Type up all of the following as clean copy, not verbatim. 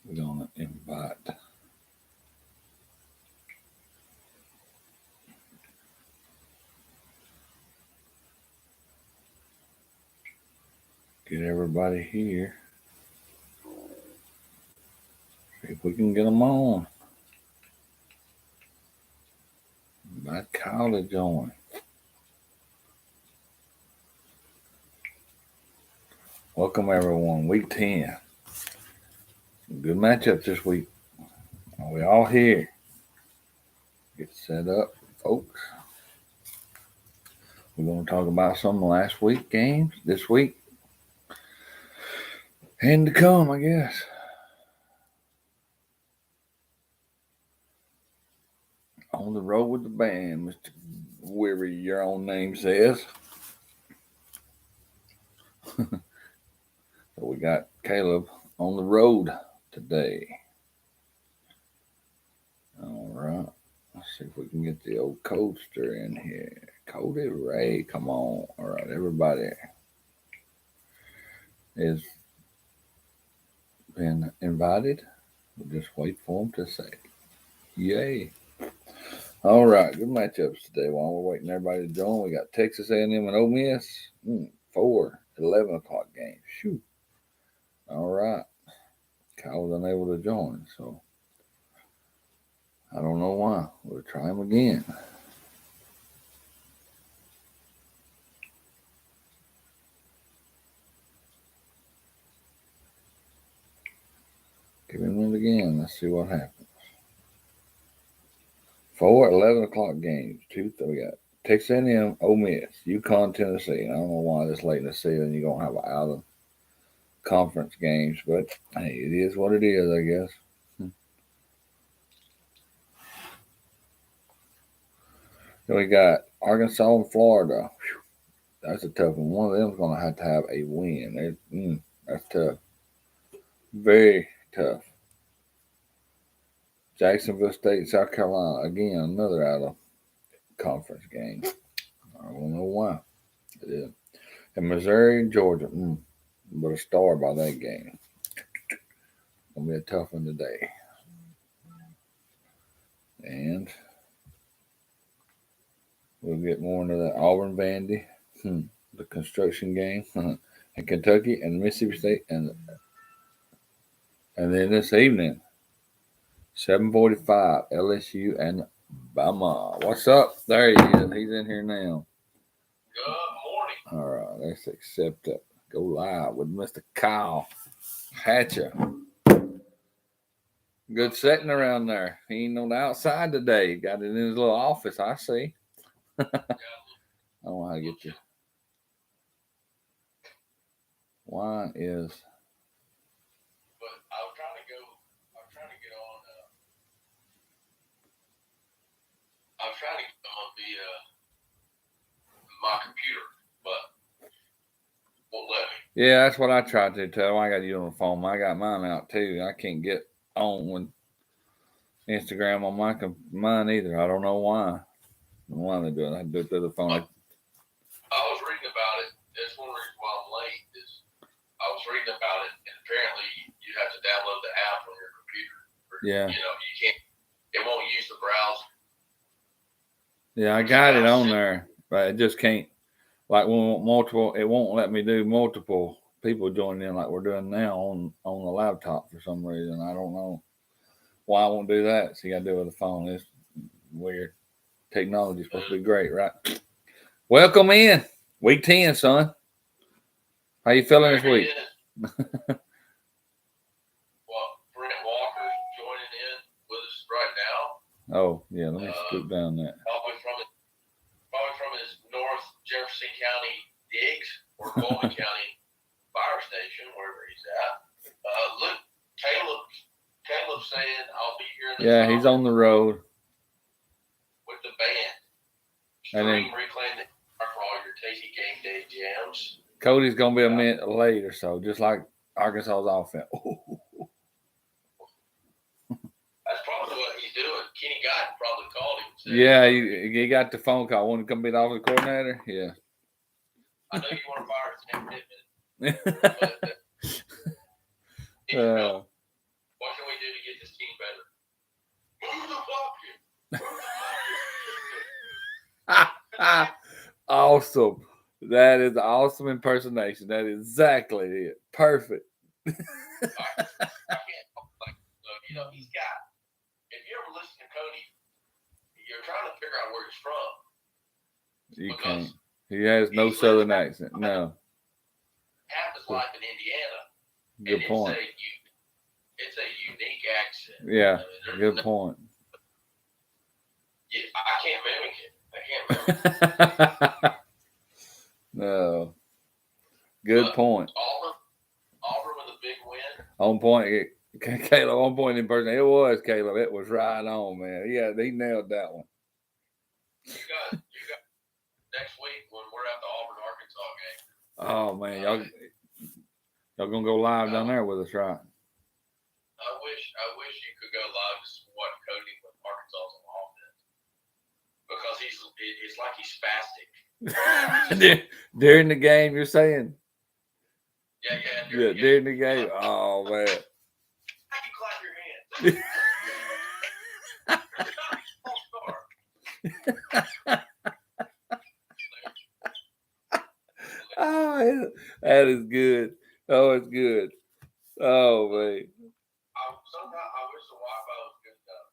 We're going to invite. Get everybody here. See if we can get them on. Invite Kyle to join. Welcome everyone. Week 10. Good matchups this week. Are we all here? Get set up, folks. We're going to talk about some last week games this week and to come, I guess. On the road with the band, Mr. Wherever your own name says. So we got Caleb on the road today. All right. Let's see if we can get the old Coaster in here. Cody Ray, come on. All right, everybody is been invited. We'll just wait for them to say, yay. All right, good matchups today. While we're waiting everybody to join, we got Texas A&M and Ole Miss. 4 11 o'clock games. Shoot. All right. Kyle was unable to join, so I don't know why. We'll try him again. Give him it again. Let's see what happens. 4 11 o'clock games. We got Texas A&M, Ole Miss, UConn, Tennessee. I don't know why this late in the season you're gonna have an out of conference games, but hey, it is what it is, I guess. Then we got Arkansas and Florida. Whew, that's a tough one. One of them's gonna have to have a win. That's tough. Very tough. Jacksonville State, South Carolina. Again, another out of conference game. I don't know why. It is. And Missouri and Georgia. But a star by that game. Gonna be a tough one today. And we'll get more into that Auburn Vandy, the construction game, and Kentucky and Mississippi State, and then this evening, 7:45, LSU and Bama. What's up? There he is. He's in here now. Good morning. All right, let's accept it. Go live with Mr. Kyle Hatcher. Good setting around there. He ain't on the outside today. Got it in his little office, I see. I don't know how to get you. Why is... But I was trying to get on. I was trying to get on my computer, but won't let me. Yeah, that's what I tried to tell him. I got you on the phone. I got mine out too. I can't get on with Instagram on mine either. I don't know why. I don't know why they do it. I do it through the phone. I was reading about it. That's one reason why I'm late. Is I was reading about it, and apparently you have to download the app on your computer. Yeah. You can't. It won't use the browser. Yeah, I got it on there, but it just can't. Like when we want multiple, it won't let me do multiple people joining in like we're doing now on the laptop for some reason. I don't know why I won't do that. So you got to do it with the phone. It's weird. Technology's supposed to be great, right? Welcome in week 10, son. How you feeling this week? Well, Brent Walker's joining in with us right now. Oh yeah, let me scoot down that. Probably from his North Jefferson County digs or Bowman County fire station, wherever he's at. Look, Caleb's saying I'll be here. Yeah, he's on the road with the band. And then Reclaim the car for all your Tasty Game Day jams. Cody's gonna be a minute late or so, just like Arkansas's offense. That's probably what he's doing. Kenny Guyton probably called him. Yeah, he got the phone call. Want to come be the offensive coordinator? Yeah. I know you want to fire his name, what's Awesome. That is awesome impersonation. That is exactly it. Perfect. I can't like so, he's got. If you ever listen to Cody, you're trying to figure out where he's from. You can't. He has no southern accent. No. Half his life in Indiana. Good point. It's a unique accent. Yeah. Good point. I can't mimic it. No. Good point. Auburn with a big win. On point. Caleb, on point in person. It was, Caleb. It was right on, man. Yeah, he nailed that one. You got next week when we're at the Auburn Arkansas game. Oh man, y'all gonna go live down there with us, right? I wish you could go live to watch Cody with Arkansas on offense because it's like he's spastic. During the game, you're saying? Yeah. During the game. Oh man. How you clap your hands? Oh, that is good. Oh, it's good. Oh man. Sometimes I wish the Wi-Fi was good enough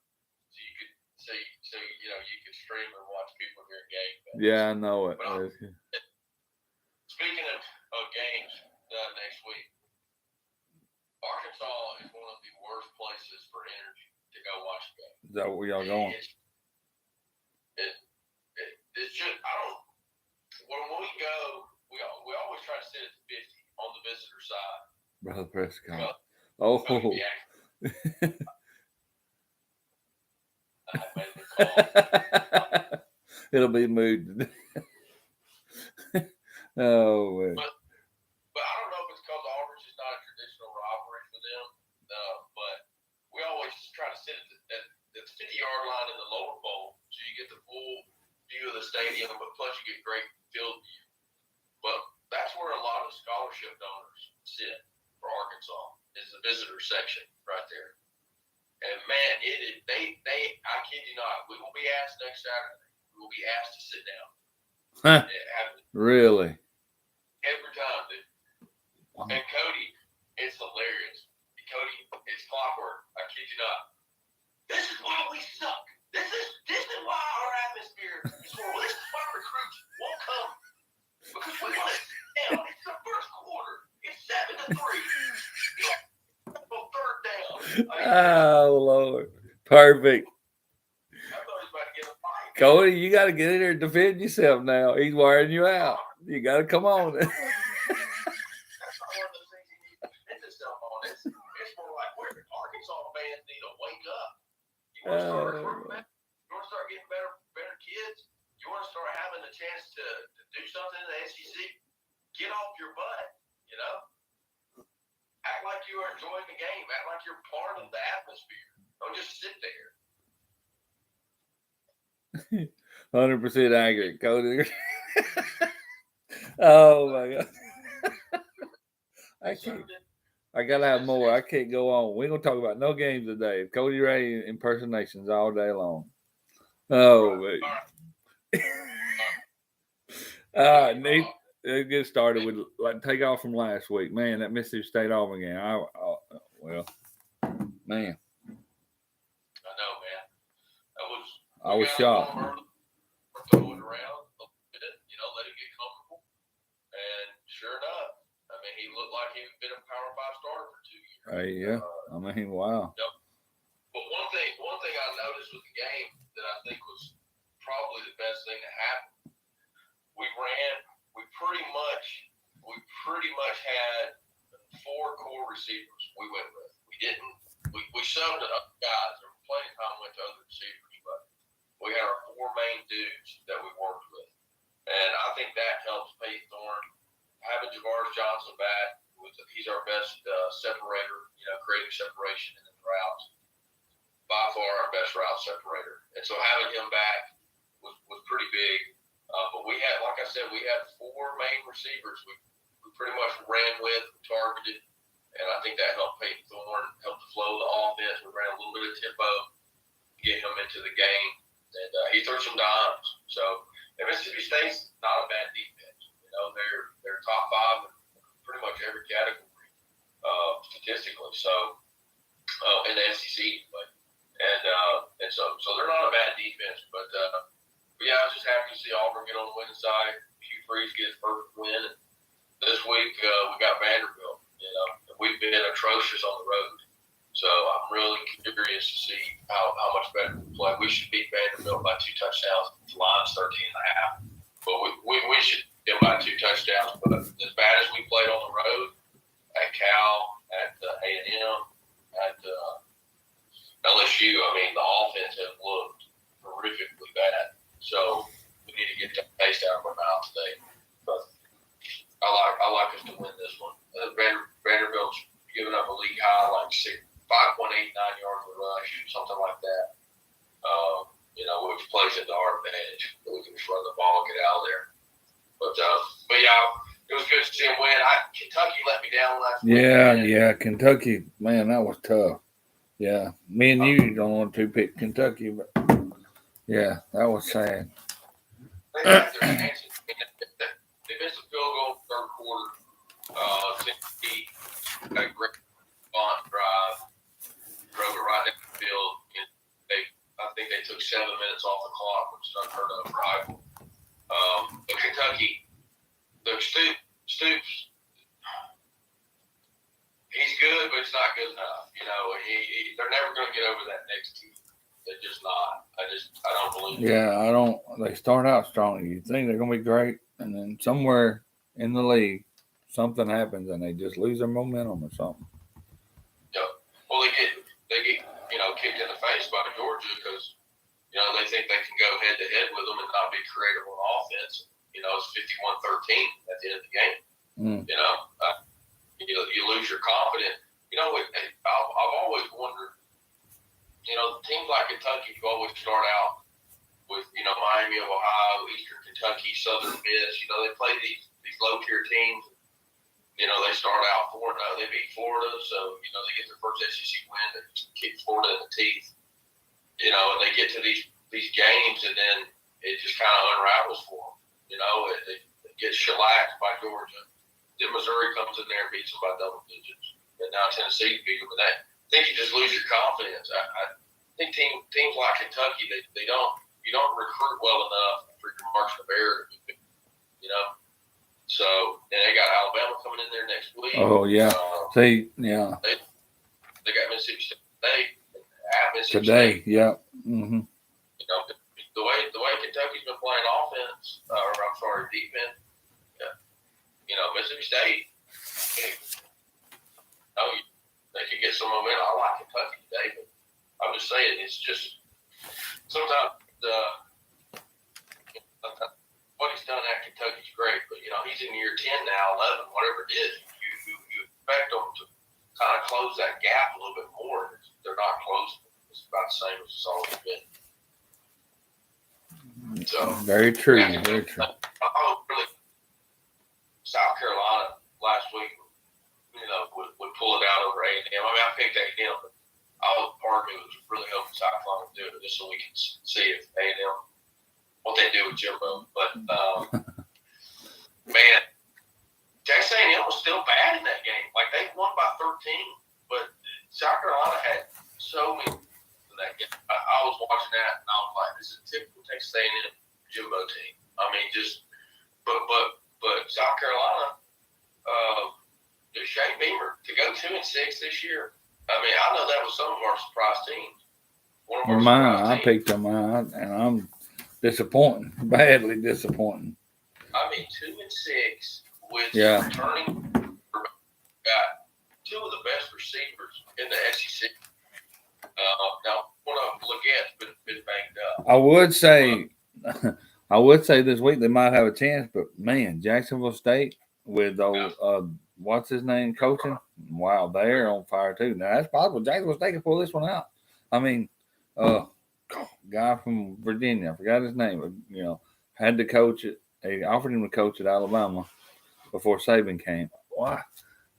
so you could stream and watch people during games. Yeah, I know it. Speaking of games next week, Arkansas is one of the worst places for energy to go watch a game. Is that where y'all going? It's just when we go, we always try to sit at the 50 on the visitor side. Brother Prescott. Oh. It'll be moved. Oh man. But I don't know if it's because Auburn's just not a traditional rivalry for them. But we always try to sit at the 50-yard line in the lower bowl, so you get the full view of the stadium, but plus you get great field view. But that's where a lot of scholarship donors sit for Arkansas is the visitor section right there. And man, they I kid you not, we will be asked next Saturday. We will be asked to sit down. Huh. Really? Every time, dude. Wow. And Cody, it's hilarious. Cody, it's clockwork. I kid you not. This is why we suck. This is why our atmosphere is horrible. This is why recruits won't come. Because we want to sit down. It's the first quarter. It's 7-3. Third down. Oh Lord. Perfect. I thought he was about to get a fight. Cody, you got to get in there and defend yourself now. He's wearing you out. You got to come on. That's not one of those things you need to defend yourself on. It's more like where Arkansas fans need to wake up. You want to start recruiting better? You want to start getting better kids? You want to start having a chance to do something in the SEC? Get off your butt, Act like you are enjoying the game. Act like you're part of the atmosphere. Don't just sit there. 100% accurate, Cody. Oh my God. I gotta have more. I can't go on. We're gonna talk about no games today. Cody Ray impersonations all day long. Oh man. All right, Nate. Let's get started with take off from last week. Man, that Mississippi State Auburn game. Man. I know, man. I was shocked. Throw it around a little bit, let him get comfortable. And sure enough, he looked like he had been a Power 5 starter for 2 years. Yeah. Wow. Yep. But one thing I noticed with the game that I think was probably the best thing that happened, we pretty much had 4 core receivers we went with. We subbed up guys that were playing time went to other receivers, but we had our 4 main dudes that we worked with. And I think that helps Peyton Thorne. Having Javaris Johnson back, he's our best separator, creating separation in the routes. By far our best route separator. And so having him back was pretty big. But we had, like I said, we had 4 main receivers we pretty much ran with, targeted. And I think that helped Peyton Thorne, helped the flow of the offense. We ran a little bit of tempo to get him into the game. And he threw some dimes. So And Mississippi State's not a bad defense. You know, they're top 5 in pretty much every category statistically. So in the SEC, and so they're not a bad defense. But yeah, I was just happy to see Auburn get on the winning side. Hugh Freeze get his first win. And this week we got Vanderbilt. You know, we've been atrocious on the road. So I'm really curious to see how much better we play. We should beat Vanderbilt by 2 touchdowns. The line's 13.5. But we should get by 2 touchdowns. But as bad as we played on the road at Cal, at A&M, at LSU, I mean, the offense has looked horrifically bad. So we need to get that taste out of our mouth today. But I like us to win this one. Vanderbilt's giving up a league high, like 5.89 yards per rush, something like that. You know, which plays into our advantage. We can just run the ball and get out of there. But yeah, it was good to see him win. Kentucky let me down last week. Yeah, Kentucky, man, that was tough. Yeah, me and you don't want to pick Kentucky, but yeah, that was sad. They had their chances. They missed a field goal in the third quarter. Tennessee had a great bond drive, drove it right down the field. And I think they took 7 minutes off the clock, which is unheard of for Iowa. But Kentucky, Stoops, he's good, but it's not good enough. You know, they're never going to get over that next team. They're just not. I don't believe it. Yeah, I don't. They start out strong. You think they're going to be great, and then somewhere in the league, something happens, and they just lose their momentum or something. Yeah. Well, they get kicked in the face by Georgia because they think they can go head to head with them and not be creative on offense. It's 51-13 at the end of the game. You lose your confidence. I've always wondered. Teams like Kentucky who always start out with Miami of Ohio, Eastern Kentucky, Southern Miss. They play these low tier teams. They start out 4-0. They beat Florida, so they get their first SEC win. They kick Florida in the teeth. And they get to these games, and then it just kind of unravels for them. They get shellacked by Georgia. Then Missouri comes in there and beats them by double digits. And now Tennessee beat them. And I think you just lose your confidence. I think teams like Kentucky, you don't recruit well enough for your margin of error. So then they got Alabama coming in there next week. Oh yeah, yeah. They got Mississippi State at Mississippi Today, State. yeah. Mm-hmm. The way Kentucky's been playing offense, defense. Mississippi State. They could get some momentum. I like Kentucky today, but I'm just saying it's just sometimes what he's done at Kentucky's great, but he's in year 10 now, 11, whatever it is. You expect them to kind of close that gap a little bit more. They're not closing. It's about the same as it's always been. So very true. Yeah, very true. I hope really South Carolina last week, would pull it out over A&M. I mean, I picked A&M, but part of me was really hoping South Carolina would do it just so we can see if A&M what they do with Jimbo. But man, Texas A&M was still bad in that game. Like they won by 13, but South Carolina had so many in that game. I was watching that and I was like, this is a typical Texas A&M Jimbo team. I mean, but South Carolina, Shane Beamer to go 2-6 this year. I mean, I know that was some of our surprise teams. I picked them out, and I'm disappointing, badly disappointing. I mean, 2-6 with returning. Got 2 of the best receivers in the SEC. Now, one of them, Leggette's been banged up. I would say this week they might have a chance, but man, Jacksonville State with what's his name coaching? Wow, they're on fire too. Now that's possible. Jacksonville State can pull this one out. I mean, guy from Virginia, I forgot his name. Had to coach it. They offered him to coach at Alabama before Saban came. Why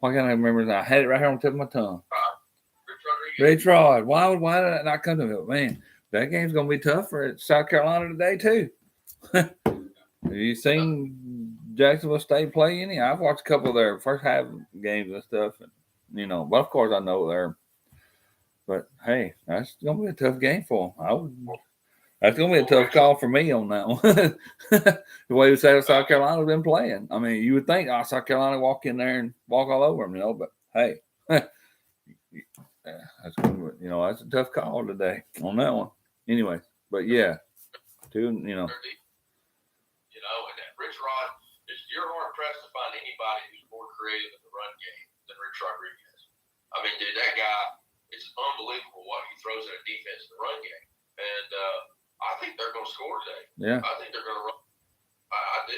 can't I remember his name? I had it right here on the tip of my tongue. Rich Rod. Why did that not come to me? Man, that game's gonna be tough for South Carolina today too. Have you seen Jacksonville State play any? I've watched a couple of their first half games and stuff, and but of course I know they're. But hey, that's gonna be a tough game for them. That's gonna be a tough call for me on that one. The way South Carolina's been playing. I mean, you would think South Carolina walk in there and walk all over them, but hey, that's that's a tough call today on that one. Anyway, but yeah, and Rich Rod, you're hard pressed to find anybody who's more creative in the run game than Rich Rodriguez. I mean, dude, that guy, it's unbelievable what he throws at a defense in the run game. And I think they're going to score today. Yeah. I think they're going to run. I do.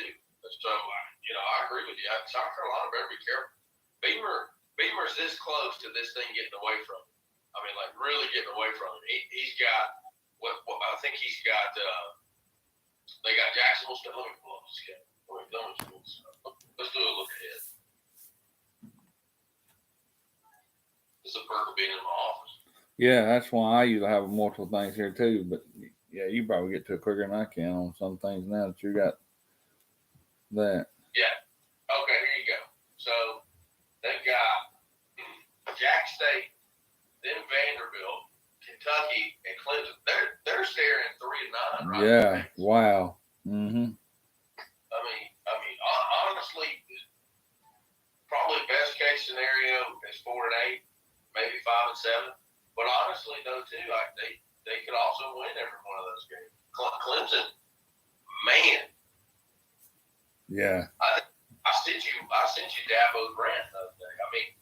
So, I agree with you. South Carolina better be careful. Beamer's this close to this thing getting away from him. I mean, like really getting away from him. He's got what I think he's got. They got Jacksonville still. Let me pull up the schedule. Let's do a look ahead. This is a perk of being in my office. Yeah, that's why I usually have multiple things here too. But yeah, you probably get to it quicker than I can on some things now that you got that. Yeah. Okay, here you go. So they've got Jack State, then Vanderbilt, Kentucky, and Clemson. They're staring 3-9, right? Yeah. Wow. Mm-hmm. I mean, honestly, probably best case scenario is 4-8, maybe 5-7. But honestly, though, too, they could also win every one of those games. Clemson, man. Yeah. I sent you Dabo's rant the other day. I mean,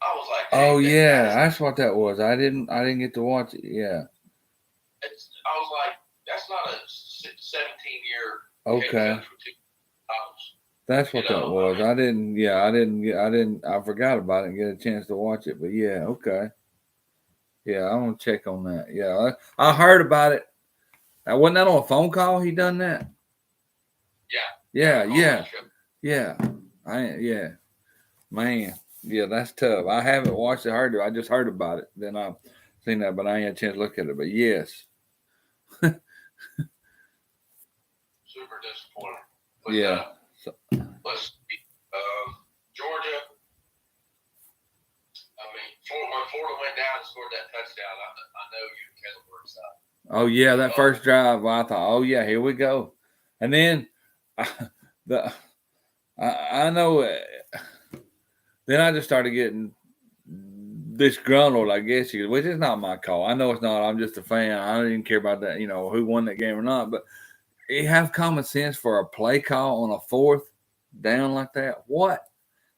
I was like, oh yeah, that's what that was. I didn't get to watch it. Yeah. I was like, that's not a 17-year. Okay. That's what that was. I didn't. I forgot about it and get a chance to watch it. But yeah, okay. Yeah, I want to check on that. Yeah, I heard about it. Wasn't that on a phone call? He done that. Yeah. Man. Yeah, that's tough. I haven't watched it. Heard it. I just heard about it. Then I've seen that, but I ain't had a chance to look at it. But yes. Super disappointing. But, yeah. Let's see. Georgia. I mean, when Florida went down and scored that touchdown, I know you and Caleb were excited. Oh yeah, that first drive. I thought, oh yeah, here we go. And then I know. Then I just started getting disgruntled, I guess, which is not my call. I know it's not. I'm just a fan. I don't even care about that, who won that game or not. But you have common sense for a play call on a fourth down like that. What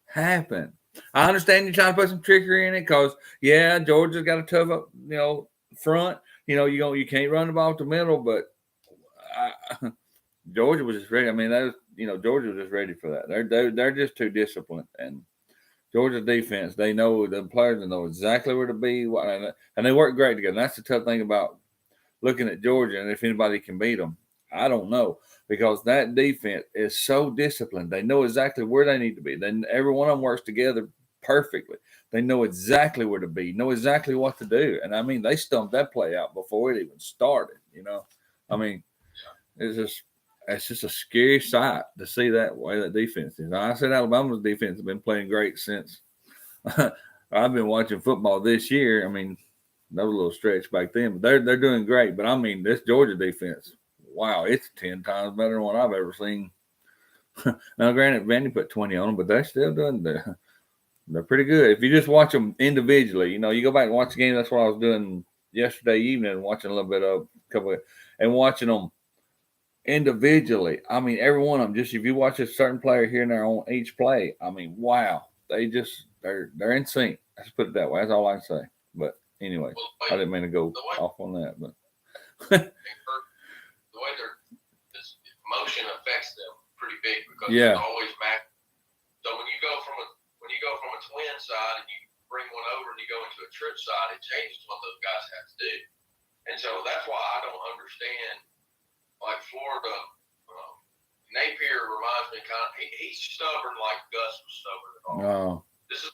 happened? I understand you're trying to put some trickery in it because, yeah, Georgia's got a tough, front. You can't run the ball up the middle, but Georgia was just ready. I mean, Georgia was just ready for that. They're just too disciplined. And Georgia defense, they know the players know exactly where to be, and they work great together. And that's the tough thing about looking at Georgia, and if anybody can beat them, I don't know, because that defense is so disciplined. They know exactly where they need to be. Then every one of them works together perfectly. They know exactly where to be, know exactly what to do. And I mean, they stumped that play out before it even started. I mean, it's just a scary sight to see that way that defense is. I said Alabama's defense has been playing great since I've been watching football this year. I mean, that was a little stretch back then, but they're doing great. But I mean, this Georgia defense, wow, it's 10 times better than what I've ever seen. Now, granted, Vandy put 20 on them, but they're still doing they're pretty good. If you just watch them individually, you go back and watch the game. That's what I was doing yesterday evening, watching a little bit of and watching them individually. I mean, every one of them. Just if you watch a certain player here and there on each play, I mean, wow, they're in sync. Let's put it that way. That's all I can say. But anyway, I didn't mean to go off on that, but the way this motion affects them pretty big because it's always back. So when you go from a twin side and you bring one over and you go into a trip side, it changes what those guys have to do. And so that's why I don't understand. Like Florida, Napier reminds me kind of. He's stubborn like Gus was stubborn. No, this is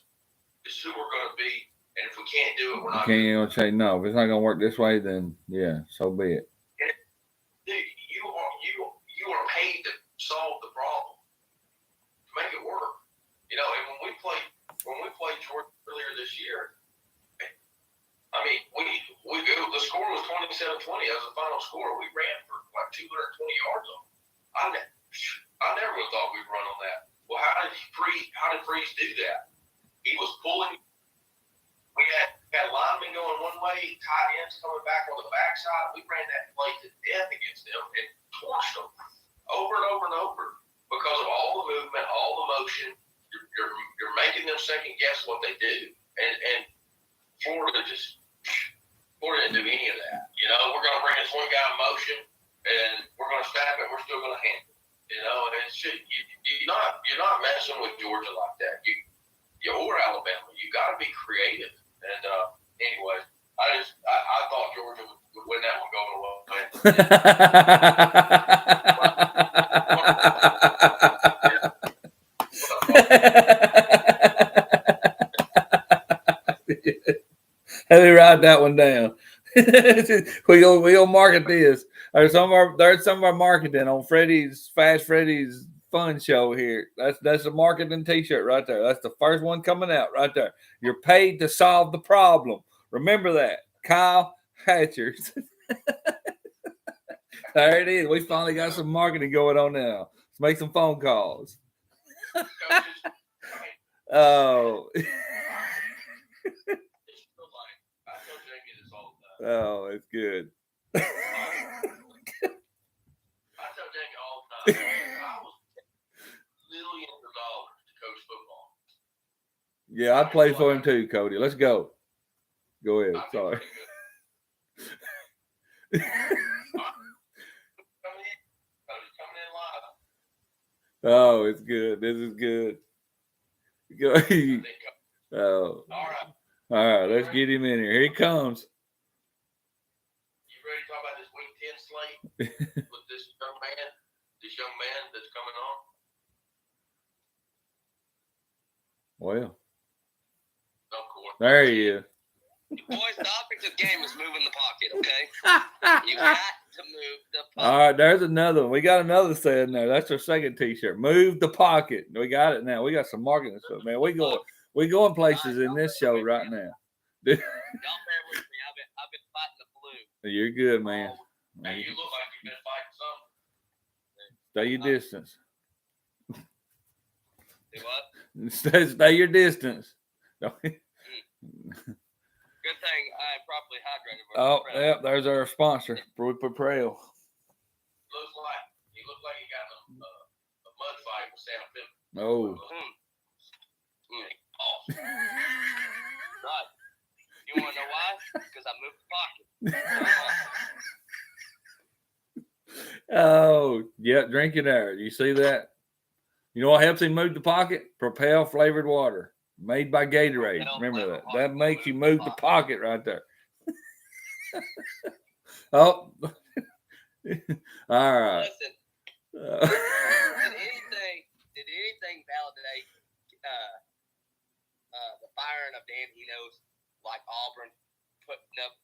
who we're going to be, and if we can't do it, we're not. Can't even say no. If it's not going to work this way, then yeah, so be it. Dude, you are paid to Georgia earlier this year. I mean, the score was 27-20. That was the final score. We ran for like 220 yards on them. I never would have thought we'd run on that. Well, how did Freeze do that? He was pulling. We had linemen going one way, tight ends coming back on the backside. We ran that play to death against them and torched them over and over and over because of all the movement, all the motion. You're making them second guess what they do, and Florida didn't do any of that. You know, we're going to bring this one guy in motion, and we're going to snap it. We're still going to handle it. You know, and you're not messing with Georgia like that. Or Alabama. You got to be creative. And anyway, I thought Georgia would win that one going Let me write that one down. We'll market this. There's some of our marketing on Fast Freddy's Fun Show here. That's a marketing T-shirt right there. That's the first one coming out right there. You're paid to solve the problem. Remember that, Kyle Hatcher. There it is. We finally got some marketing going on now. Let's make some phone calls. Oh. Oh, it's good. I tell Jamie all the time, I was millions of dollars to coach football. Yeah, I played for him too, Cody. Let's go. Go ahead. Sorry. Oh, it's good. This is good. Go. Oh. All right. Let's get him in here. Here he comes. You ready to talk about this Week 10 slate with this young man that's coming on? Well. Of course. There he is. Boys, the offensive game is moving the pocket, okay? You got to move the pocket. All right, there's another one. We got another set in there. That's our second T-shirt. Move the pocket. We got it now. We got some marketing stuff, man. We going places in this show right now. Y'all bear with me. I've been fighting the flu. You're good, man. Hey, you look like you've been fighting something. Stay your distance. Do what? Stay your distance. Good thing I am properly hydrated. Oh, yeah, there's our sponsor, Preprel. You look like you got a mud fight with Santa Fe. Oh. Awesome. Right. You want to know why? Because I moved the pocket. Oh, yeah, drinking air. You see that? You know what helps him move the pocket? Propel flavored water. Made by Gatorade. Remember that. That makes you move the pocket right there. Oh. All right. Listen. Did anything validate the firing of Dan Enos like Auburn putting up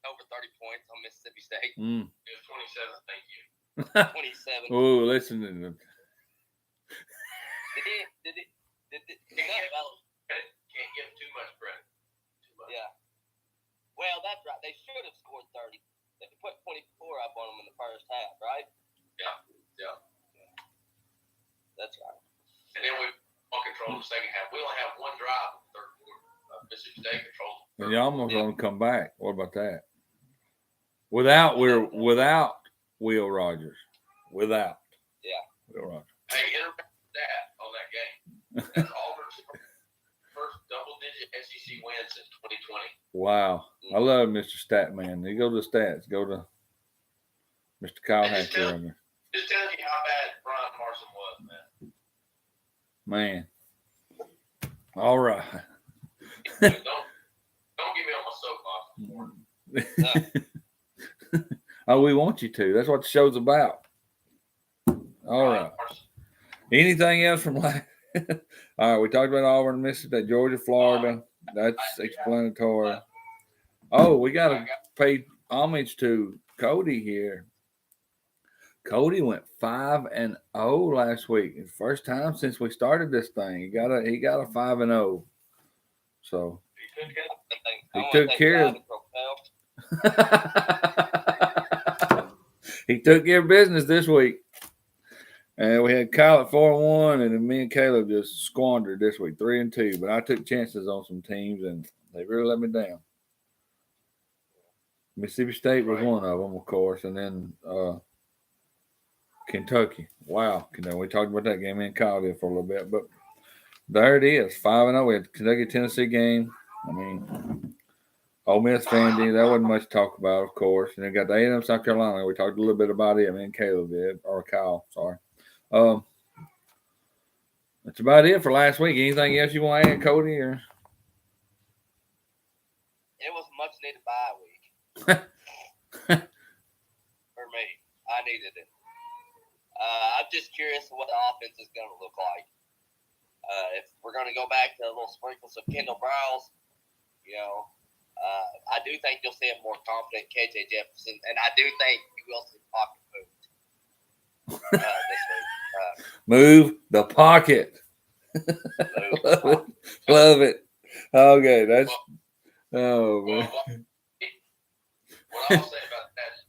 over 30 points on Mississippi State? Mm. It was 27. Thank you. 27. Oh, listen to them. Did it Can't give too much credit. Yeah. Well, that's right. They should have scored 30. They put 24 up on them in the first half, right? Yeah. That's right. And then we control the second half. We only have one drive in the third quarter. Mississippi State controls. And y'all almost going to come back. What about that? Without Will Rogers. Without. Yeah. Will Rogers. Hey, that on that game. That's Auburn's first double-digit SEC win since 2020. Wow. I love Mr. Statman. You go to the stats. Go to Mr. Kyle Hatcher. Just telling you how bad Brian Carson was, man. Man. All right. Don't get me on my soapbox. Oh, we want you to. That's what the show's about. All right. Anything else from last? All right, we talked about Auburn, Mississippi, Georgia, Florida. That's explanatory. Oh, we got to pay homage to Cody here. Cody went 5-0 last week. First time since we started this thing. He got a 5-0. So I He wanna took thank care of- God and Propel. he took care of business this week. And we had Kyle at 4-1, and then me and Caleb just squandered this week, 3-2. But I took chances on some teams, and they really let me down. Mississippi State was one of them, of course, and then Kentucky. Wow, we talked about that game. Me and Kyle did for a little bit, but there it is, 5-0. We had the Kentucky Tennessee game. I mean, Ole Miss Vandy, that wasn't much to talk about, of course. And then got the A&M South Carolina. We talked a little bit about it. Me and Caleb did, or Kyle, sorry. That's about it for last week. Anything else you want to add, Cody? Or It was a much needed bye week. For me. I needed it. I'm just curious what the offense is going to look like. If we're going to go back to a little sprinkles of Kendall Browse, I do think you'll see a more confident KJ Jefferson, and I do think you will see pocket moves this week. move the pocket. Love it. Okay, that's man. What I'll say about that is,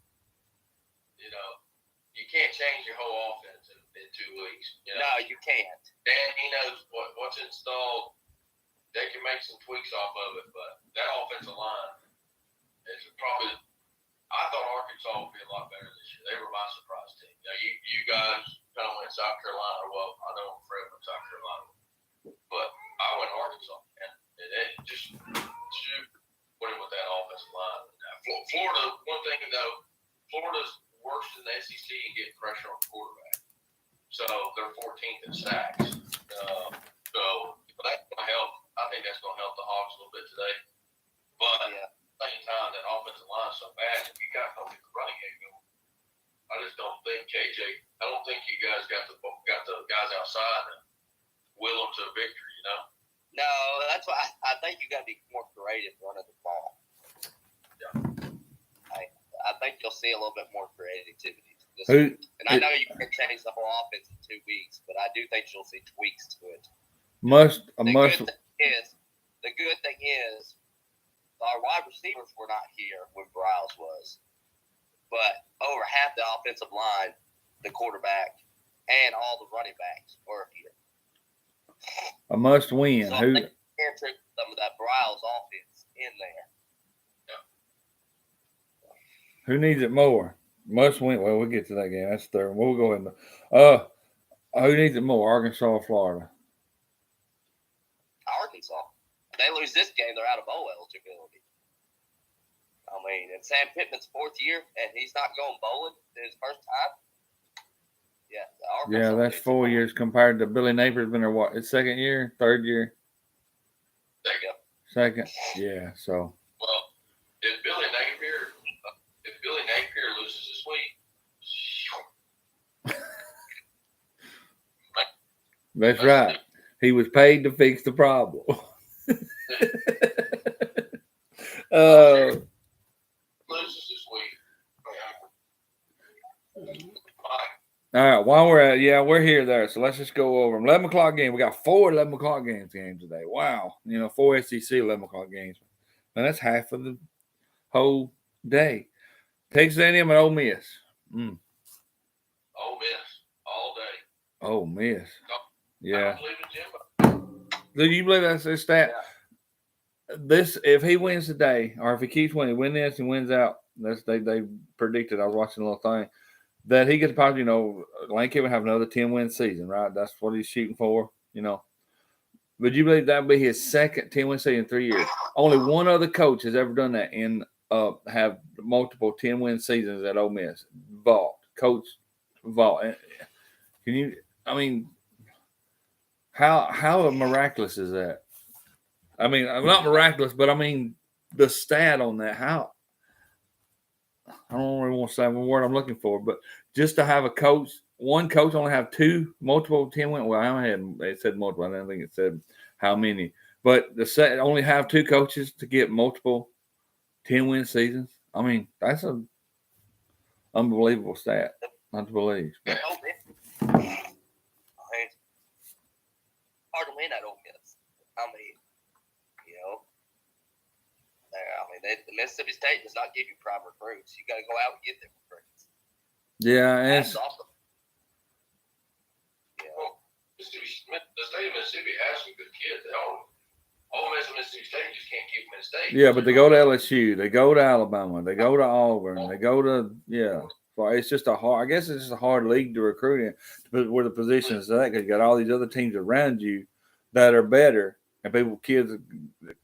you can't change your whole offense in 2 weeks. No, you can't. Dan, he knows what's installed. They can make some tweaks off of it, but that offensive line is probably. I thought Arkansas would be a lot better this year. They were my surprise team. You guys kind of went South Carolina. Well, I know I'm Fred from South Carolina, but I went Arkansas, and it just put him with that offensive line. Florida, one thing though, Florida's worse than the SEC in getting pressure on the quarterback. So they're 14th in sacks. So that's going to help. I think that's going to help the Hawks a little bit today. But at the same time, that offensive line is so bad, if you guys don't get the running game going, I just don't think I don't think you guys got the guys outside to will them to victory. No, that's why I think you got to be more creative running the ball. Yeah. I think you'll see a little bit more creativity this Who- week. And I know you can change the whole offense in 2 weeks, but I do think you'll see tweaks to it. The good thing is our wide receivers were not here when Browse was, but over half the offensive line, the quarterback, and all the running backs were here. a must win. So Who? I think you can trick some of that Browse offense in there. Who needs it more? Must win. Well, we'll get to that game. That's third. We'll go ahead. Who needs it more? Arkansas or Florida? Arkansas. If they lose this game, they're out of bowl eligibility. I mean, it's Sam Pittman's 4th year, and he's not going bowling his first time. Yeah, that's 4 years compared to Billy Napier's been there, what, his second year, third year? Second. Yeah, so. Well, if Billy Napier loses this week, That's right. He was paid to fix the problem. loses this week. All right, while we're here there, so let's just go over them. 11 o'clock game. We got 4 11 o'clock games today. Wow. 4 SEC 11 o'clock games. And that's half of the whole day. Texas A&M and Ole Miss. Ole Miss all day. Ole Miss. Yeah. I don't believe in Jimbo. Do you believe that's his stat? Yeah. This, if he wins today, or if he keeps winning, win this and wins out, they predicted. I was watching a little thing that he could probably, Lane Kiffin have another 10-win season, right? That's what he's shooting for, Would you believe that would be his second 10-win season in 3 years? Only one other coach has ever done that and have multiple 10-win seasons at Ole Miss. Coach Vaught. Can you? I mean, how miraculous is that? I mean, not miraculous, but I mean the stat on that. How? I don't really want to say the word I'm looking for, but just to have one coach only have multiple 10-win. Well, it said multiple. I didn't think it said how many, but only have 2 coaches to get multiple 10-win seasons. I mean, that's an unbelievable stat. Not to believe. But. Hard to win at Ole Miss. I mean, mean, Mississippi State does not give you prime recruits. You got to go out and get them recruits. Yeah, and That's awesome. Yeah. Well, the state of Mississippi has some good kids. Ole Miss and Mississippi State just can't keep them in state. yeah, but they go to LSU, they go to Alabama, they go to Auburn, they go to Well, it's just I guess it's just a hard league to recruit in. But where the positions that because you got all these other teams around you that are better, and kids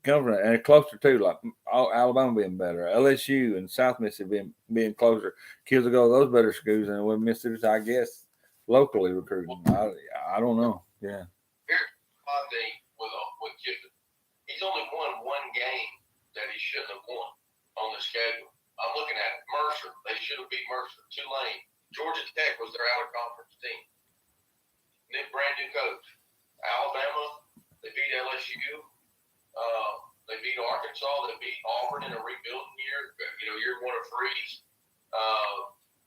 come from it, and closer too, like Alabama being better, LSU and South Mississippi being closer. Kids will go to those better schools, and with Mississippi, I guess locally recruiting. I don't know. Yeah. Here's my thing with Kiffin. He's only won one game that he shouldn't have won on the schedule. I'm looking at it. Mercer. They should have beat Mercer. Tulane. Georgia Tech was their out-of-conference team. Brand new coach. Alabama, they beat LSU. They beat Arkansas. They beat Auburn in a rebuilding year. Year one of Freeze.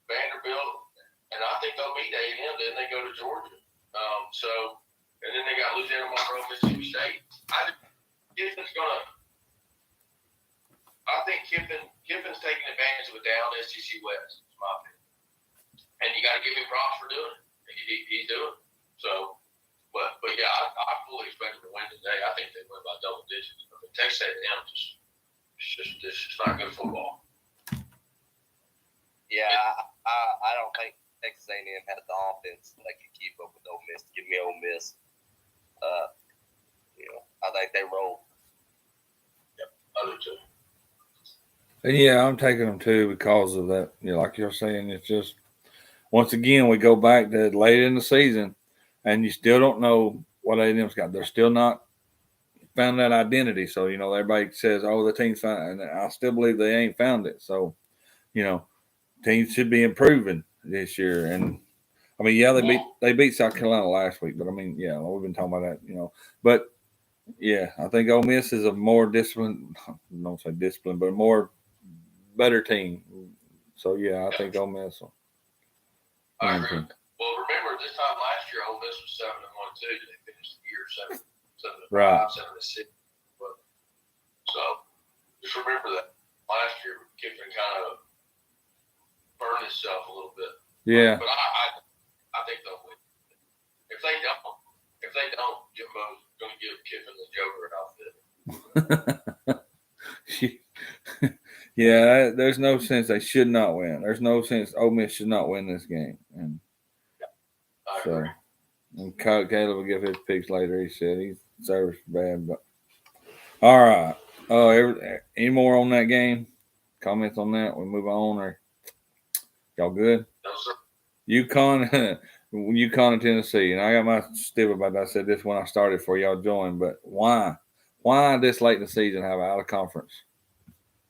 Vanderbilt. And I think they'll beat A&M. Then they go to Georgia. And then they got Louisiana Monroe, Mississippi State. I think Kiffin's taking advantage of a down SEC West, in my opinion. And you got to give him props for doing it. He's doing it. So, but yeah, I fully expect them to win today. I think they win by double digits. I mean, Texas A&M it's just not good football. Yeah, I don't think Texas A&M has the offense that can keep up with Ole Miss. Give me Ole Miss. I think they roll. Yep, I do too. And yeah, I'm taking them too because of that. Like you're saying, it's just once again we go back to late in the season, and you still don't know what A&M's got. They're still not found that identity. So everybody says, "Oh, the team's found," and I still believe they ain't found it. So teams should be improving this year. And I mean, yeah, they beat South Carolina last week, but I mean, yeah, we've been talking about that. But yeah, I think Ole Miss is a more disciplined, I don't say disciplined, but a more better team. So yeah, I think Ole Miss will. I agree. Well, remember this time last year, Ole Miss was 7-1 too. They finished the year 7-5, 7-6. But so just remember that last year, Kiffin kind of burned himself a little bit. Yeah. But I think they'll win. If they don't, Jimbo's going to give Kiffin the Joker outfit. Yeah, there's no sense they should not win. There's no sense Ole Miss should not win this game. And so, and Caleb will give his picks later. He said he's service bad, but all right. Any more on that game? Comments on that? We move on, or y'all good? No, sir. UConn and Tennessee, and I got my stip about that. I said this when I started for y'all join, but why this late in the season have an out of conference?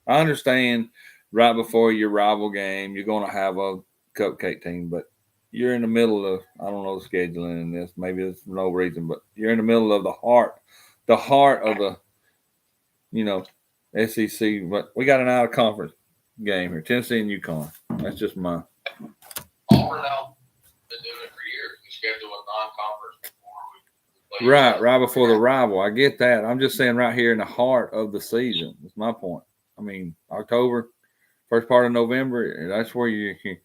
I understand right before your rival game, you're going to have a cupcake team, but you're in the middle of, I don't know the scheduling in this, maybe there's no reason, but you're in the middle of the heart of the, SEC. But we got an out of conference game here, Tennessee and UConn. That's just my. Auburn now been doing it for years. We schedule a non-conference before we play. Right before the rival. I get that. I'm just saying right here in the heart of the season. That's my point. I mean, October, first part of November, that's where you can.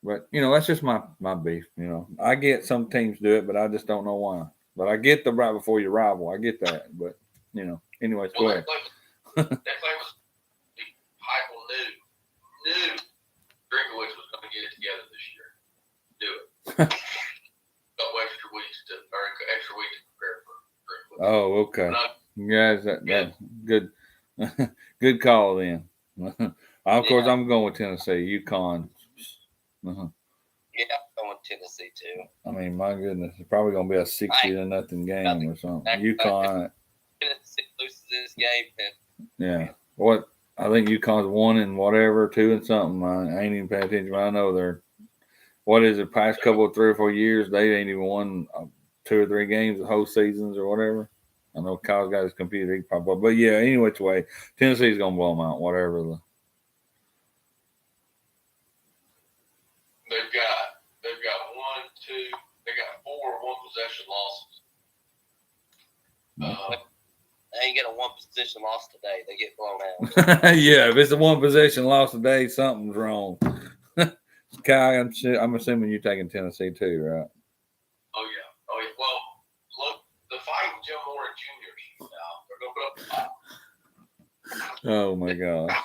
But, that's just my beef, I get some teams do it, but I just don't know why. But I get the right before your rival. I get that. But, anyways, go ahead. That claim was Heupel knew Drinkowitz was going to get it together this year. Do it. Couple extra weeks to prepare for Drinkowitz. Oh, okay. Guys, that's good. Good call then. Of course, I'm going with Tennessee. UConn. Uh-huh. Yeah, I'm going Tennessee too. I mean, my goodness, it's probably going to be a 60-0 game or something. UConn. Tennessee loses this game. Yeah. What? I think UConn's 1 and whatever, 2 and something. I ain't even paying attention, but I know they're. What is it? Past couple of 3 or 4 years, they ain't even won 2 or 3 games the whole seasons or whatever. I know Kyle's got his computer. He pop up, but yeah. Any which way, Tennessee's gonna blow them out. Whatever the. They've got 4 one-possession losses. They ain't get a one position loss today. They get blown out. Yeah, if it's a one possession loss today, something's wrong. Kai, I'm assuming you're taking Tennessee too, right? Oh yeah. Oh yeah. Well, look, the Fighting Jim Mora Juniors now. They're going to put up the fight. Oh my gosh.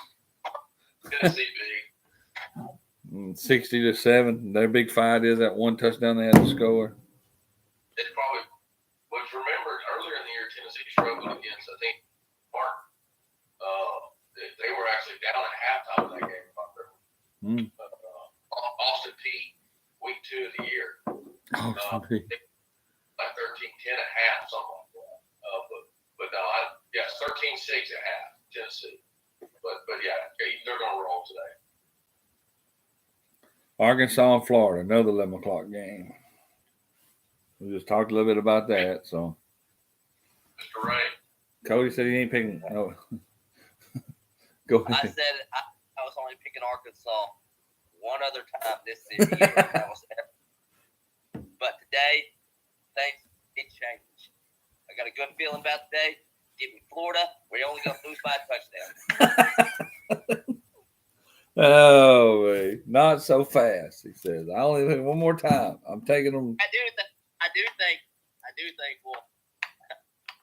Tennessee big. 60-7. Their big fight is that one touchdown they had to score. It probably was remembered earlier in the year. Tennessee struggled against, I think, Mark. They were actually down at halftime of that game. Austin Peay, week 2 of the year. Austin Peay. Like 13-10 at half, something like that. But no, 13-6 at half, Tennessee. But yeah, they're going to roll today. Arkansas and Florida, another 11 o'clock game. We just talked a little bit about that. So, Mr. Ray. Cody said he ain't picking. No. Go I ahead. said I was only picking Arkansas one other time this year. That was but today, things did change. I got a good feeling about today. Give me Florida. We're only going to lose by a touchdown. Oh, wait. Not so fast, he says. I only think one more time. I'm taking them. I do think. Well,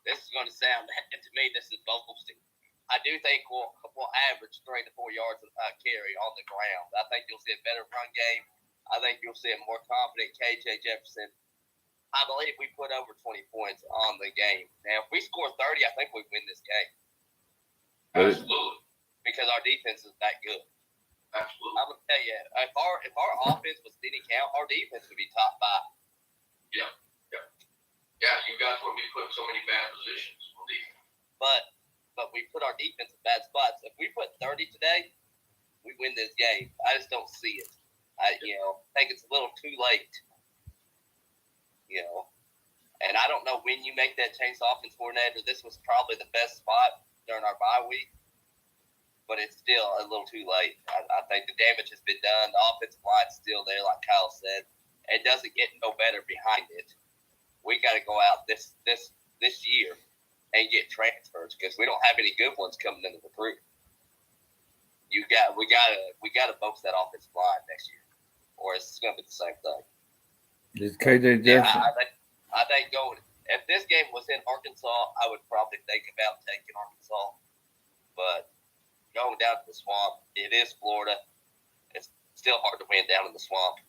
this is going to sound to me. This is boasting. I do think we'll average 3 to 4 yards of carry on the ground. I think you'll see a better run game. I think you'll see a more confident KJ Jefferson. I believe we put over 20 points on the game. Now, if we score 30, I think we win this game. Absolutely. Because our defense is that good. Absolutely. I'm going to tell you, if our offense was any count, our defense would be top 5. Yeah, you guys wouldn't be put in so many bad positions on defense. But we put our defense in bad spots. If we put 30 today, we win this game. I just don't see it. I think it's a little too late. And I don't know when you make that change to offense coordinator. This was probably the best spot during our bye week, but it's still a little too late. I think the damage has been done. The offensive line's still there, like Kyle said. It doesn't get no better behind it. We got to go out this year and get transfers because we don't have any good ones coming in the recruit. We got to boost that offensive line next year, or it's going to be the same thing. Is KJ Jefferson? I think going. If this game was in Arkansas, I would probably think about taking Arkansas. But going down to the swamp, it is Florida. It's still hard to win down in the swamp.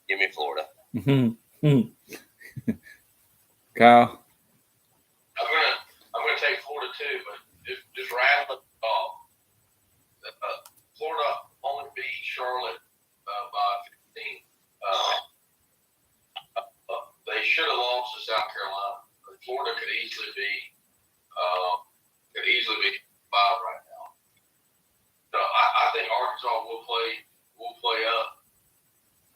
Give me Florida. Kyle? I'm gonna take Florida too, but just rattle it off. Florida only beat Charlotte by 15. They should have lost to South Carolina. Florida could easily be 5 right now. So I think Arkansas will play up,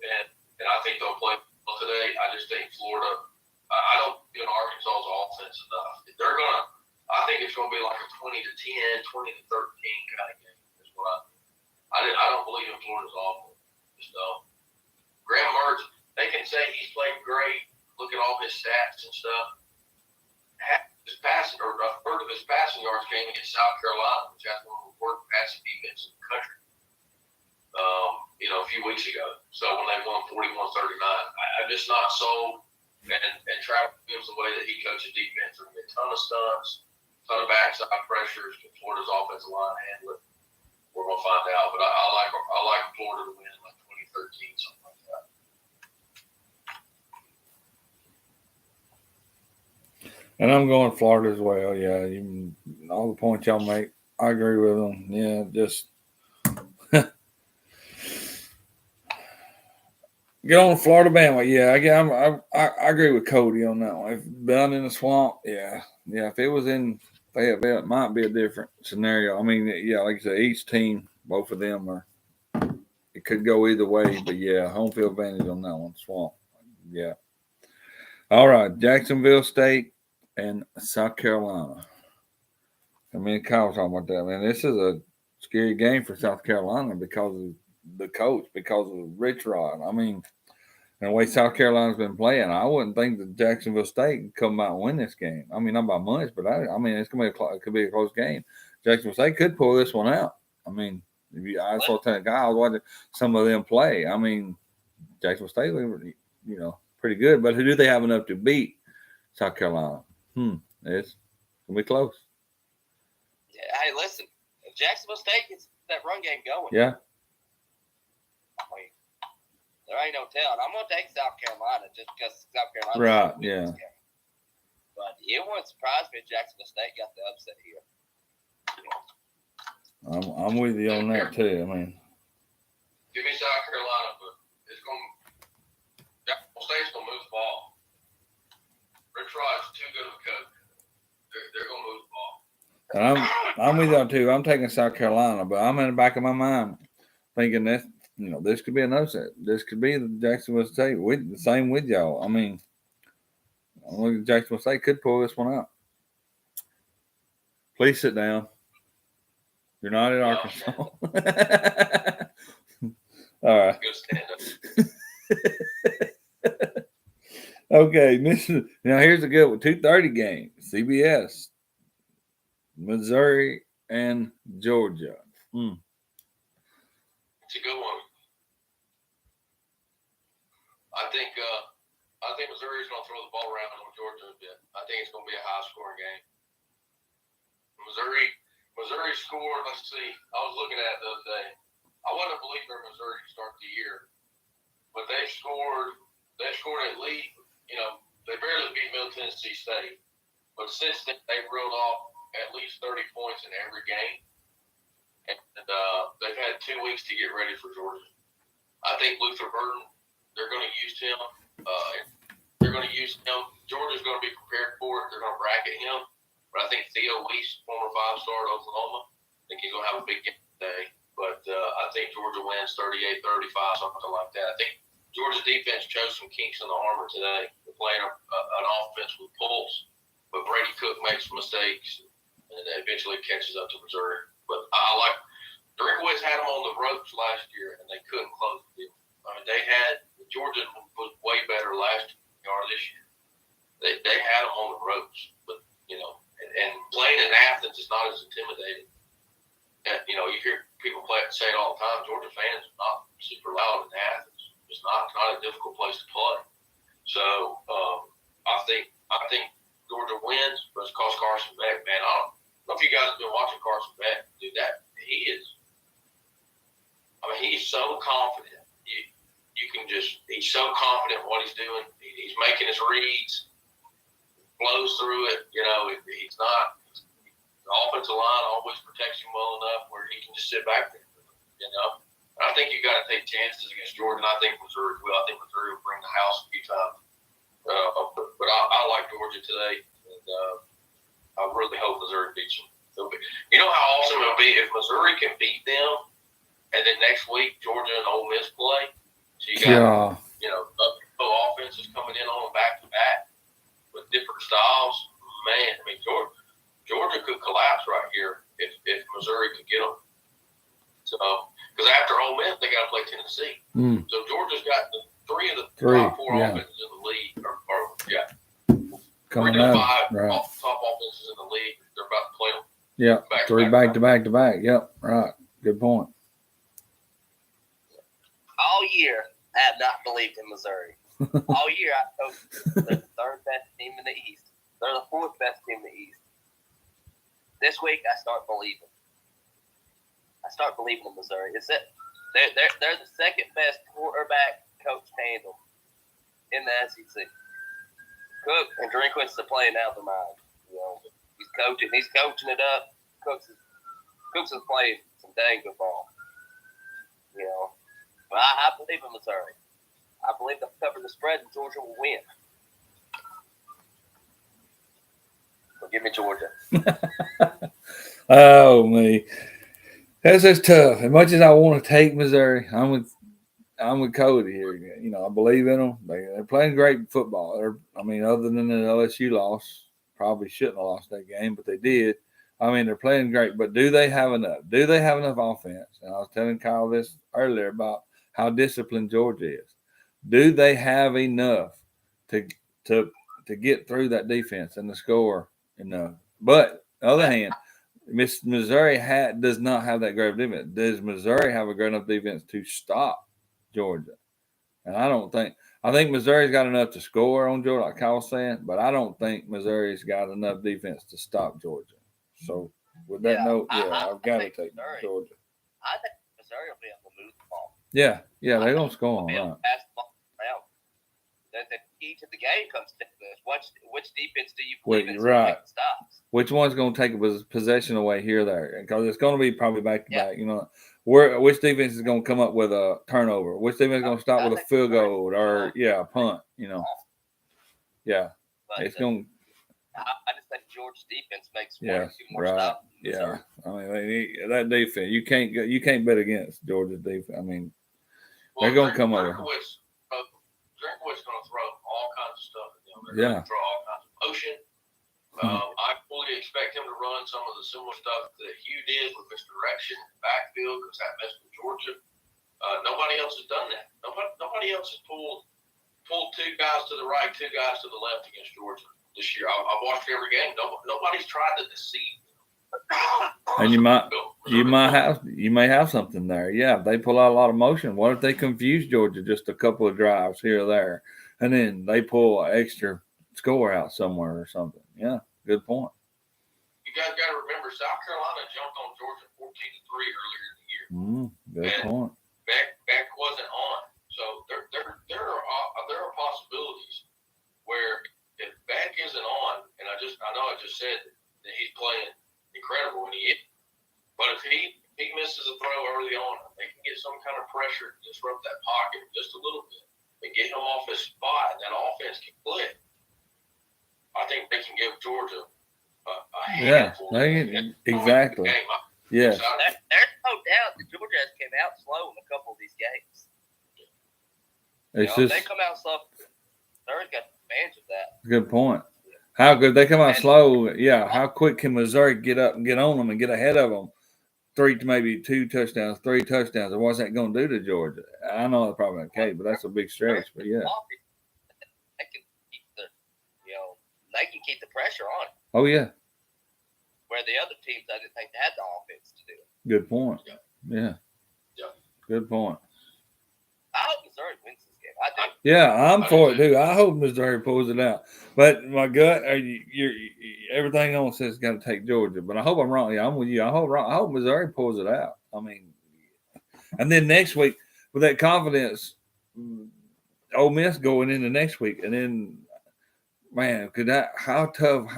and I think they'll play well today. I just think Florida. I don't think Arkansas's offense enough. I think it's going to be like a 20-10, 20-13 kind of game. Is what I don't believe in Florida's offense. Just don't. Graham Mertz, they can say he's played great. Look at all his stats and stuff. His passing, or a third of his passing yards came against South Carolina, which has one of the worst passing defenses in the country. A few weeks ago. So when they won 41-39, I'm just not sold. And Travis Williams, the way that he coaches defense, there's a ton of stunts, ton of backside pressures. Can Florida's offensive line handle it? We're gonna find out. But I like Florida to win like 2013, something like that. And I'm going Florida as well. Yeah, all the points y'all make, I agree with them. Yeah, just get on Florida bandwagon. Yeah, I agree with Cody on that one. If down in the swamp, yeah. If it was in Fayetteville, it might be a different scenario. I mean, yeah, like I said, each team, both of them are. It could go either way, but yeah, home field advantage on that one. Swamp, yeah. All right, Jacksonville State and South Carolina. I mean, Kyle was talking about that. Man, this is a scary game for South Carolina because of the coach, because of Rich Rod. I mean, And the way South Carolina's been playing, I wouldn't think that Jacksonville State could come out and win this game. I mean, not by much, but I mean, it's gonna be it could be a close game. Jacksonville State could pull this one out. I mean, I saw that guy. I was watching some of them play. I mean, Jacksonville State, pretty good. But who do they have enough to beat South Carolina? It's gonna be close. Yeah, hey, listen, if Jacksonville State gets that run game going, Yeah. I mean, there ain't no telling. I'm gonna take South Carolina just because South Carolina. Right. Yeah. But it wouldn't surprise me if Jacksonville State got the upset here. I'm with you on that too. I mean, Give me South Carolina, but Jacksonville State's gonna move the ball. Rich Rod's too good of a coach. They're gonna move the ball. and I'm with y'all too. I'm taking South Carolina, but I'm in the back of my mind thinking that this could be an upset. This could be the Jacksonville State with the same with y'all. I mean, I think Jacksonville State could pull this one out. Please sit down. You're not in Arkansas. All right. Good stand up. Okay, now here's a good one. 2:30 game. CBS. Missouri and Georgia. It's a good one. I think Missouri's going to throw the ball around on Georgia a bit. I think it's going to be a high-scoring game. Missouri scored. Let's see. I was looking at it the other day. I wasn't a believer in Missouri to start the year, but they scored. They scored at least. They barely beat Middle Tennessee State, but since then they've reeled off at least 30 points in every game, and they've had 2 weeks to get ready for Georgia. I think Luther Burden. They're going to use him. Georgia's going to be prepared for it. They're going to bracket him. But I think Theo Weiss, former 5-star at Oklahoma, I think he's going to have a big game today. But I think Georgia wins 38-35, something like that. I think Georgia's defense chose some kinks in the armor today. They're playing an offense with pulse. But Brady Cook makes mistakes and eventually catches up to Missouri. But Drinkwitz had them on the ropes last year, and they couldn't close the deal. I mean, Georgia was way better last year than they are this year. They had them on the ropes, but and playing in Athens is not as intimidating. And, you hear people say it all the time. Georgia fans are not super loud in Athens. It's not a difficult place to play. So I think Georgia wins, but it's because Carson Beck, man. I don't know if you guys have been watching Carson Beck do that. He's so confident. He's so confident in what he's doing. He's making his reads, flows through it. He's not. The offensive line always protects him well enough where he can just sit back there. I think you got to take chances against Georgia. I think Missouri will. I think Missouri will bring the house a few times. But I like Georgia today, and I really hope Missouri beats them. You know how awesome it would be if Missouri can beat them, and then next week Georgia and Ole Miss play. So you got offenses coming in on them back to back with different styles. Man, I mean Georgia could collapse right here if Missouri could get them. So because after Ole Miss they got to play Tennessee. So Georgia's got three of the top four offenses in the league. Coming 3 to 5 right. top offenses in the league. They're about to play them. Yeah, three back to back. Yep, right. Good point. All year, I have not believed in Missouri. All year, I told you they're the third best team in the East. They're the fourth best team in the East. This week, I start believing. In Missouri. They're the second best quarterback coach handle in the SEC. Cook and Drinkwitz are playing out of their mind. He's coaching it up. Cooks is playing some dang good ball. But I believe in Missouri. I believe they'll cover the spread and Georgia will win. So give me Georgia. Oh, me. That's just tough. As much as I want to take Missouri, I'm with Cody here. I believe in them. They're playing great football. Other than the LSU loss, probably shouldn't have lost that game, but they did. They're playing great. But do they have enough? Do they have enough offense? And I was telling Kyle this earlier about how disciplined Georgia is. do they have enough to to get through that defense and the score enough? But on the other hand, Missouri does not have that great of defense. Does Missouri have a great enough defense to stop Georgia? And I think Missouri's got enough to score on Georgia, like Kyle was saying, but I don't think Missouri's got enough defense to stop Georgia. So with that note, I've got to take Georgia. I think Missouri will be able to move the ball. Yeah, they're gonna score on that. Pass the ball around. The key to the game comes to this. Which defense do you believe in right. stops? Which one's going to take a possession away here or there? Because it's going to be probably back to back. You know, which defense is going to come up with a turnover? Which defense is going to stop with a field goal or a punt? You know, it's going. I just think Georgia's defense makes one or two more right. stops. Yeah, I mean that defense you can't bet against Georgia's defense. I mean, they're going to come over. Drinkwood's going to throw all kinds of stuff at them. They're going to throw all kinds of motion. I fully expect him to run some of the similar stuff that Hugh did with misdirection in the backfield because that messed with Georgia. Nobody else has done that. Nobody else has pulled two guys to the right, two guys to the left against Georgia this year. I've watched every game. Nobody's tried to deceive. And you may have something there. Yeah, if they pull out a lot of motion, what if they confuse Georgia just a couple of drives here or there, and then they pull an extra score out somewhere or something? Yeah, good point. You guys got to remember, South Carolina jumped on Georgia 14-3 earlier in the year. Good point. Beck wasn't on, so there are possibilities where if Beck isn't on, and I know I just said that he's playing incredible when he is. But if he misses a throw early on, they can get some kind of pressure to disrupt that pocket just a little bit and get him off his spot, and that offense can click. I think they can give Georgia a handful. Exactly. Yes. There's no doubt that Georgia has came out slow in a couple of these games. They come out slow. Missouri's got advantage of that. Good point. How good they come out slow? Yeah. How quick can Missouri get up and get on them and get ahead of them? 3 to maybe 2 touchdowns, 3 touchdowns. And what's that going to do to Georgia? I know that's probably okay, but that's a big stretch. But yeah, they can keep the pressure on it. Oh yeah. Where the other teams, I didn't think they had the offense to do it. Good point. Yeah. Good point. I hope Missouri wins this game. I do. Yeah, I'm for it too. I hope Missouri pulls it out. But my gut, everything on says got to take Georgia. But I hope I'm wrong. Yeah, I'm with you. I hope Missouri pulls it out. I mean, and then next week with that confidence, Ole Miss going into next week, and then man, how hard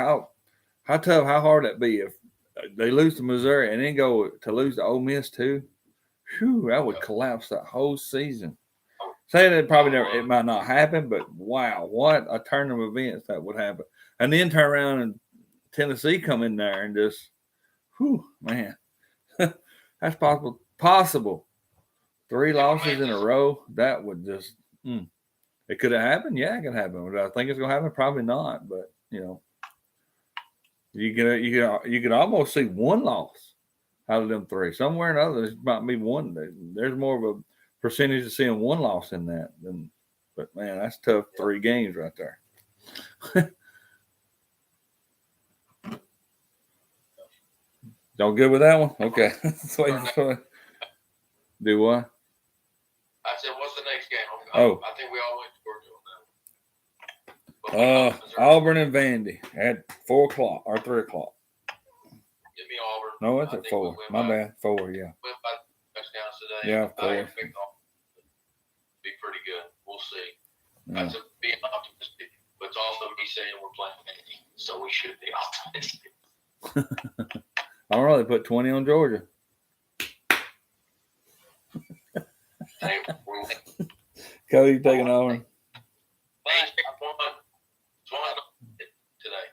that be if they lose to Missouri and then go to lose to Ole Miss too? Whew, that would collapse that whole season. Say that it might not happen, but wow, what a turn of events that would happen. And then turn around and Tennessee come in there and just, man, that's possible. 3 losses in a row, that would just, it could have happened. Yeah, it could happen. Would I think it's going to happen? Probably not. But you could almost see 1 loss out of them 3. Somewhere or another, there might be one. There's more of a percentage of seeing 1 loss in that than. But man, that's tough. 3 games right there. Y'all good with that one? Okay. Do what? I said, what's the next game? I think we all went to Georgia on that one. Auburn and Vandy at 4 o'clock or 3 o'clock. Give me Auburn. No, it's at 4. My bad. 4, yeah. Went by touchdowns today. Yeah, 4. I expect Auburn to be pretty good. We'll see. That's being optimistic, but it's also me saying we're playing Vandy, so we should be optimistic. I don't know. They put 20 on Georgia. Cody taking Auburn. Today.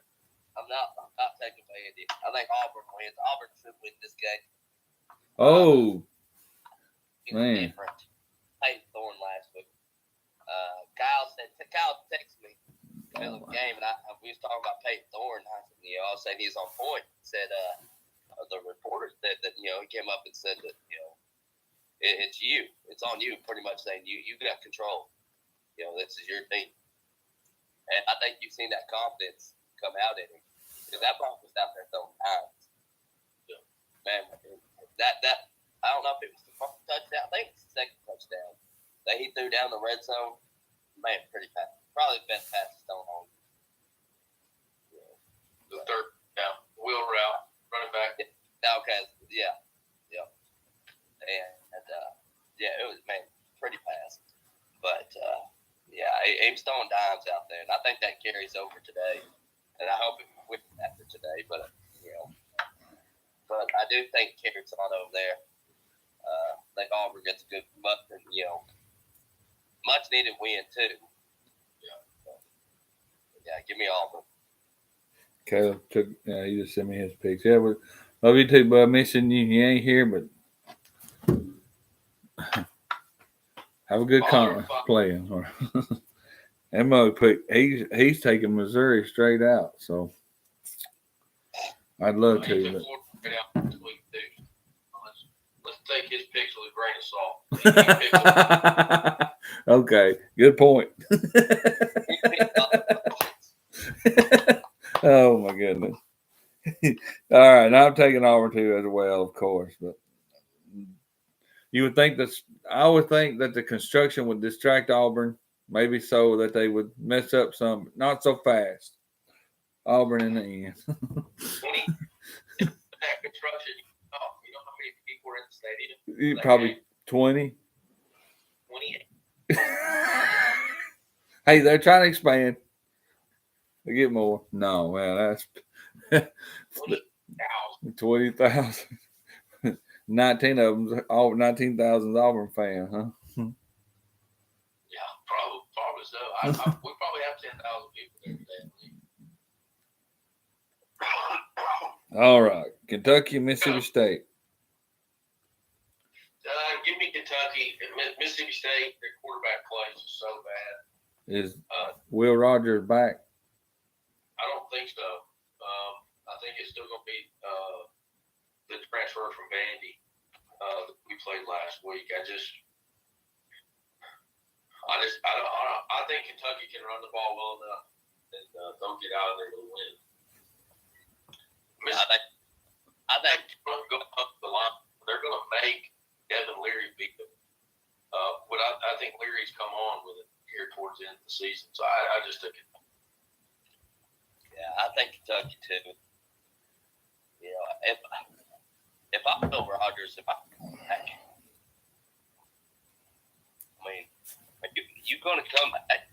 I'm not taking Vandy. I think Auburn wins. Auburn should win this game. Oh, man. Different. Peyton Thorne last week. Kyle texted me in the middle of the game, and we was talking about Peyton Thorne. I said, I was saying he's on point. He said, the reporter said that, he came up and said that, it's you. It's on you, pretty much saying you got control. This is your team. And I think you've seen that confidence come out in him. Because that ball was out there throwing times. Man, that I don't know if it was the first touchdown. I think it's the second touchdown that he threw down the red zone. Man, pretty fast. Probably the best pass he's thrown on. The third down, wheel route, running back. Okay, yeah. And it was, man, pretty fast. But, he was throwing dimes out there. And I think that carries over today. And I hope it went after today. But, but I do think it carries on over there. I think Auburn gets a good, much needed win, too. Yeah, give me Auburn. Caleb he just sent me his picks. Yeah, love you too, bud. Missing you. You ain't here, but have a good playing. That mug he's taking Missouri straight out, so I'd love to. But... Let's take his picks with a grain of salt. Okay, good point. Oh my goodness. All right, now I'm taking Auburn too as well, of course, but you would think I would think that the construction would distract Auburn, maybe so that they would mess up some, not so fast. Auburn in the end. That construction, you know how many people were in the stadium? Probably 20. 28. Hey, they're trying to expand. They get more. No, man, that's 20,000. 19 of them, 19,000 Auburn fan, huh? Yeah, probably so. We probably have 10,000 people there today. All right, Kentucky, Mississippi State. Give me Kentucky. Mississippi State, their quarterback plays is so bad. Is Will Rogers back? I don't think so. I think it's still going to be the transfer from Vandy that we played last week. I think Kentucky can run the ball well enough and don't get out of there with a win. I think go up the line. They're going to make Devin Leary beat them. But I think Leary's come on with it here towards the end of the season. So I just took it. Yeah, I think Kentucky too. If I Will Rogers, I mean, you going to come back?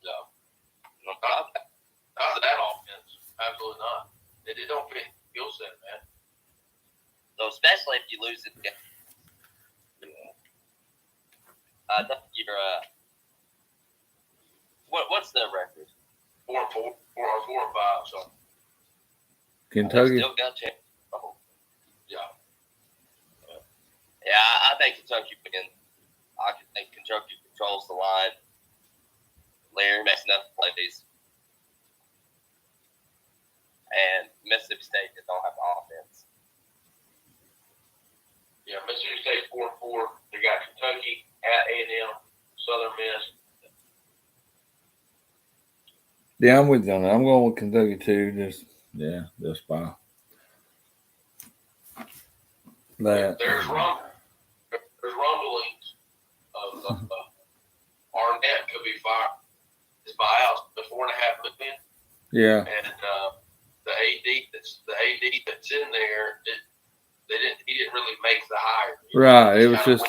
No, not that offense. Absolutely not. They don't fit skill set, man. So especially if you lose it again. I think you're what's their record? 4-4, 4-5. So Kentucky. Still got a chance. Oh. Yeah. Yeah, I think Kentucky wins. I think Kentucky controls the line. Leary makes enough plays. And Mississippi State just don't have the offense. Yeah, Mississippi State 4-4. They got Kentucky at A&M, Southern Miss. Yeah, I'm with you on that. I'm going with Kentucky too. Just by that. There's rumblings of Arnett could be fired. His buyout is $4.5 million. Yeah. And the AD that's in there, he didn't really make the hire. Right. It was just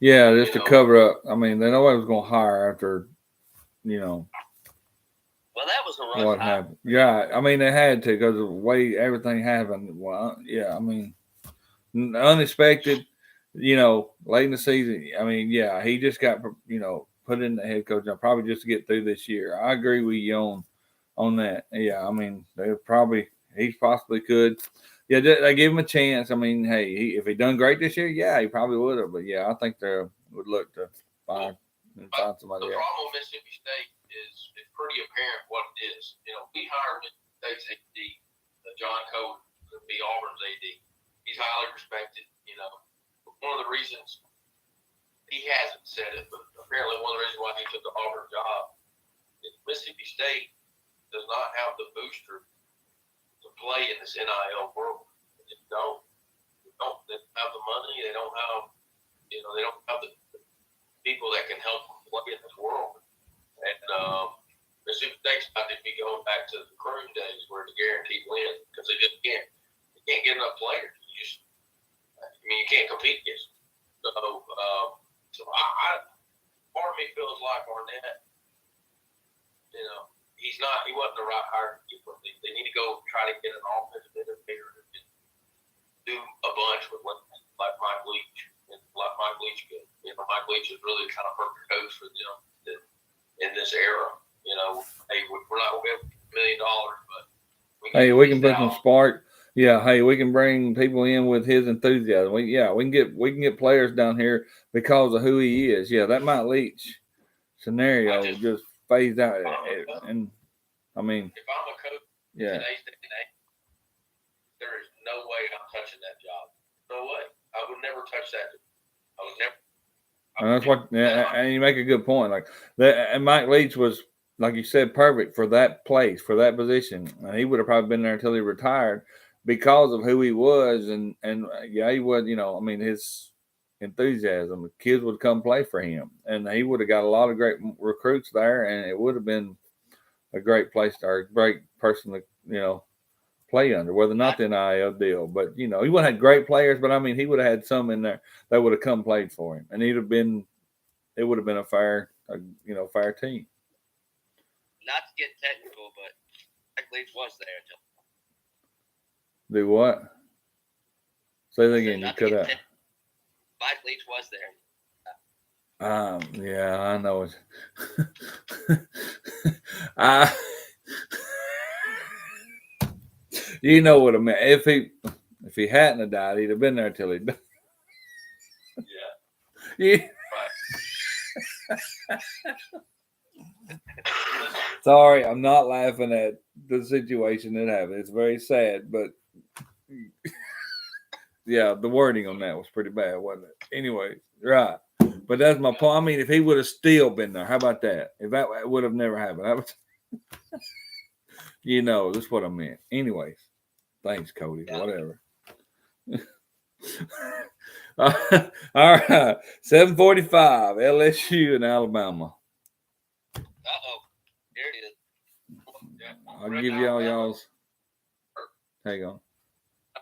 just to cover up. I mean, nobody was going to hire after, Well, that was a rush. What happened? Yeah, I mean they had to because of the way everything happened. Well, yeah, I mean unexpected. Late in the season. I mean, yeah, he just got put in the head coach job probably just to get through this year. I agree with you on that. Yeah, I mean he possibly could. Yeah, they give him a chance. I mean, hey, if he done great this year, yeah, he probably would have. But yeah, I think they would look to find somebody else. The else. problem with Mississippi State is it's pretty apparent what it is. We hired Mississippi State's AD, John Code, to be Auburn's AD. He's highly respected. One of the reasons he hasn't said it, but apparently one of the reasons why he took the Auburn job is Mississippi State does not have the booster to play in this NIL world. They just don't. They don't have the money. They don't have, they don't have the people that can help them play in this world. And Mississippi State's about to be going back to the Croom days where it's a guaranteed win because they just can't. They can't get enough players. You can't compete against them. So part of me feels like Arnett, he wasn't the right hire. They need to go try to get an offensive coordinator to do a bunch with like Mike Leach. And like Mike Leach did. Mike Leach has really kind of hurt the coach for them in this era. Hey, we're not going to get $1 million, but we can put some spark. Yeah, hey, we can bring people in with his enthusiasm. We can get players down here because of who he is. Yeah, that Mike Leach scenario just phased out. And I mean, if I'm a coach, today's day and age, there is no way I'm touching that job. No way. I would never touch that. I would never. And that's what. And you make a good point. Like that, and Mike Leach was, like you said, perfect for that place, for that position. And he would have probably been there until he retired because of who he was. And he was, his enthusiasm. The kids would come play for him. And he would have got a lot of great recruits there. And it would have been a great place or a great person to, play under, whether or not the NIL deal. But, he would have had great players. But, he would have had some in there that would have come played for him. And it would have been a fair, fair team. Not to get technical, but Mike Leach was there until. Do what? Say that again. You cut out. Mike Leach was there. Yeah, I know it. You know what I mean. If he hadn't have died, he'd have been there till he died. Yeah. Sorry, I'm not laughing at the situation that happened. It's very sad, but yeah, the wording on that was pretty bad, wasn't it? Anyway, right. But that's my point. If he would have still been there, how about that? If that would have never happened, that's what I meant. Anyways, thanks, Cody. Yeah. Whatever. All right, 7:45, LSU and Alabama. Here it is. I'll give y'all's. Hang on.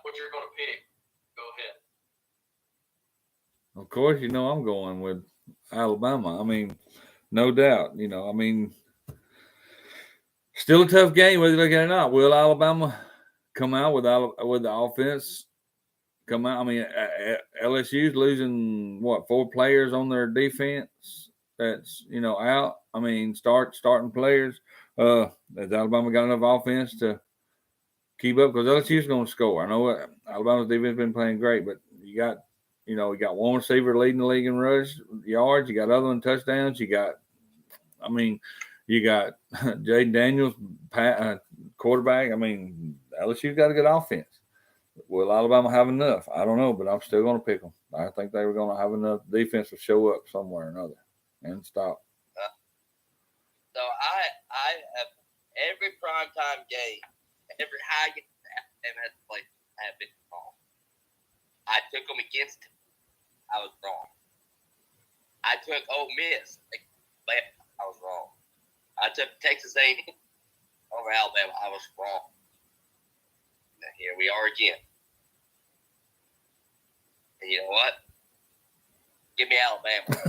What you're going to pick? Go ahead. Of course, I'm going with Alabama. No doubt. Still a tough game whether you look at it or not. Will Alabama come out with the offense? Come out. LSU's losing 4 players on their defense. That's out. Starting players. Has Alabama got enough offense to keep up? Because LSU's going to score. I know Alabama's defense has been playing great, but you got one receiver leading the league in rush yards. You got other one touchdowns. You got Jaden Daniels, quarterback. LSU's got a good offense. Will Alabama have enough? I don't know, but I'm still going to pick them. I think they were going to have enough defense to show up somewhere or another and stop. So I have every primetime game, every high game Alabama has played, I have been wrong. I took them against him. I was wrong. I took Ole Miss. I was wrong. I took Texas A&M over Alabama. I was wrong. Now here we are again. And you know what? Give me Alabama.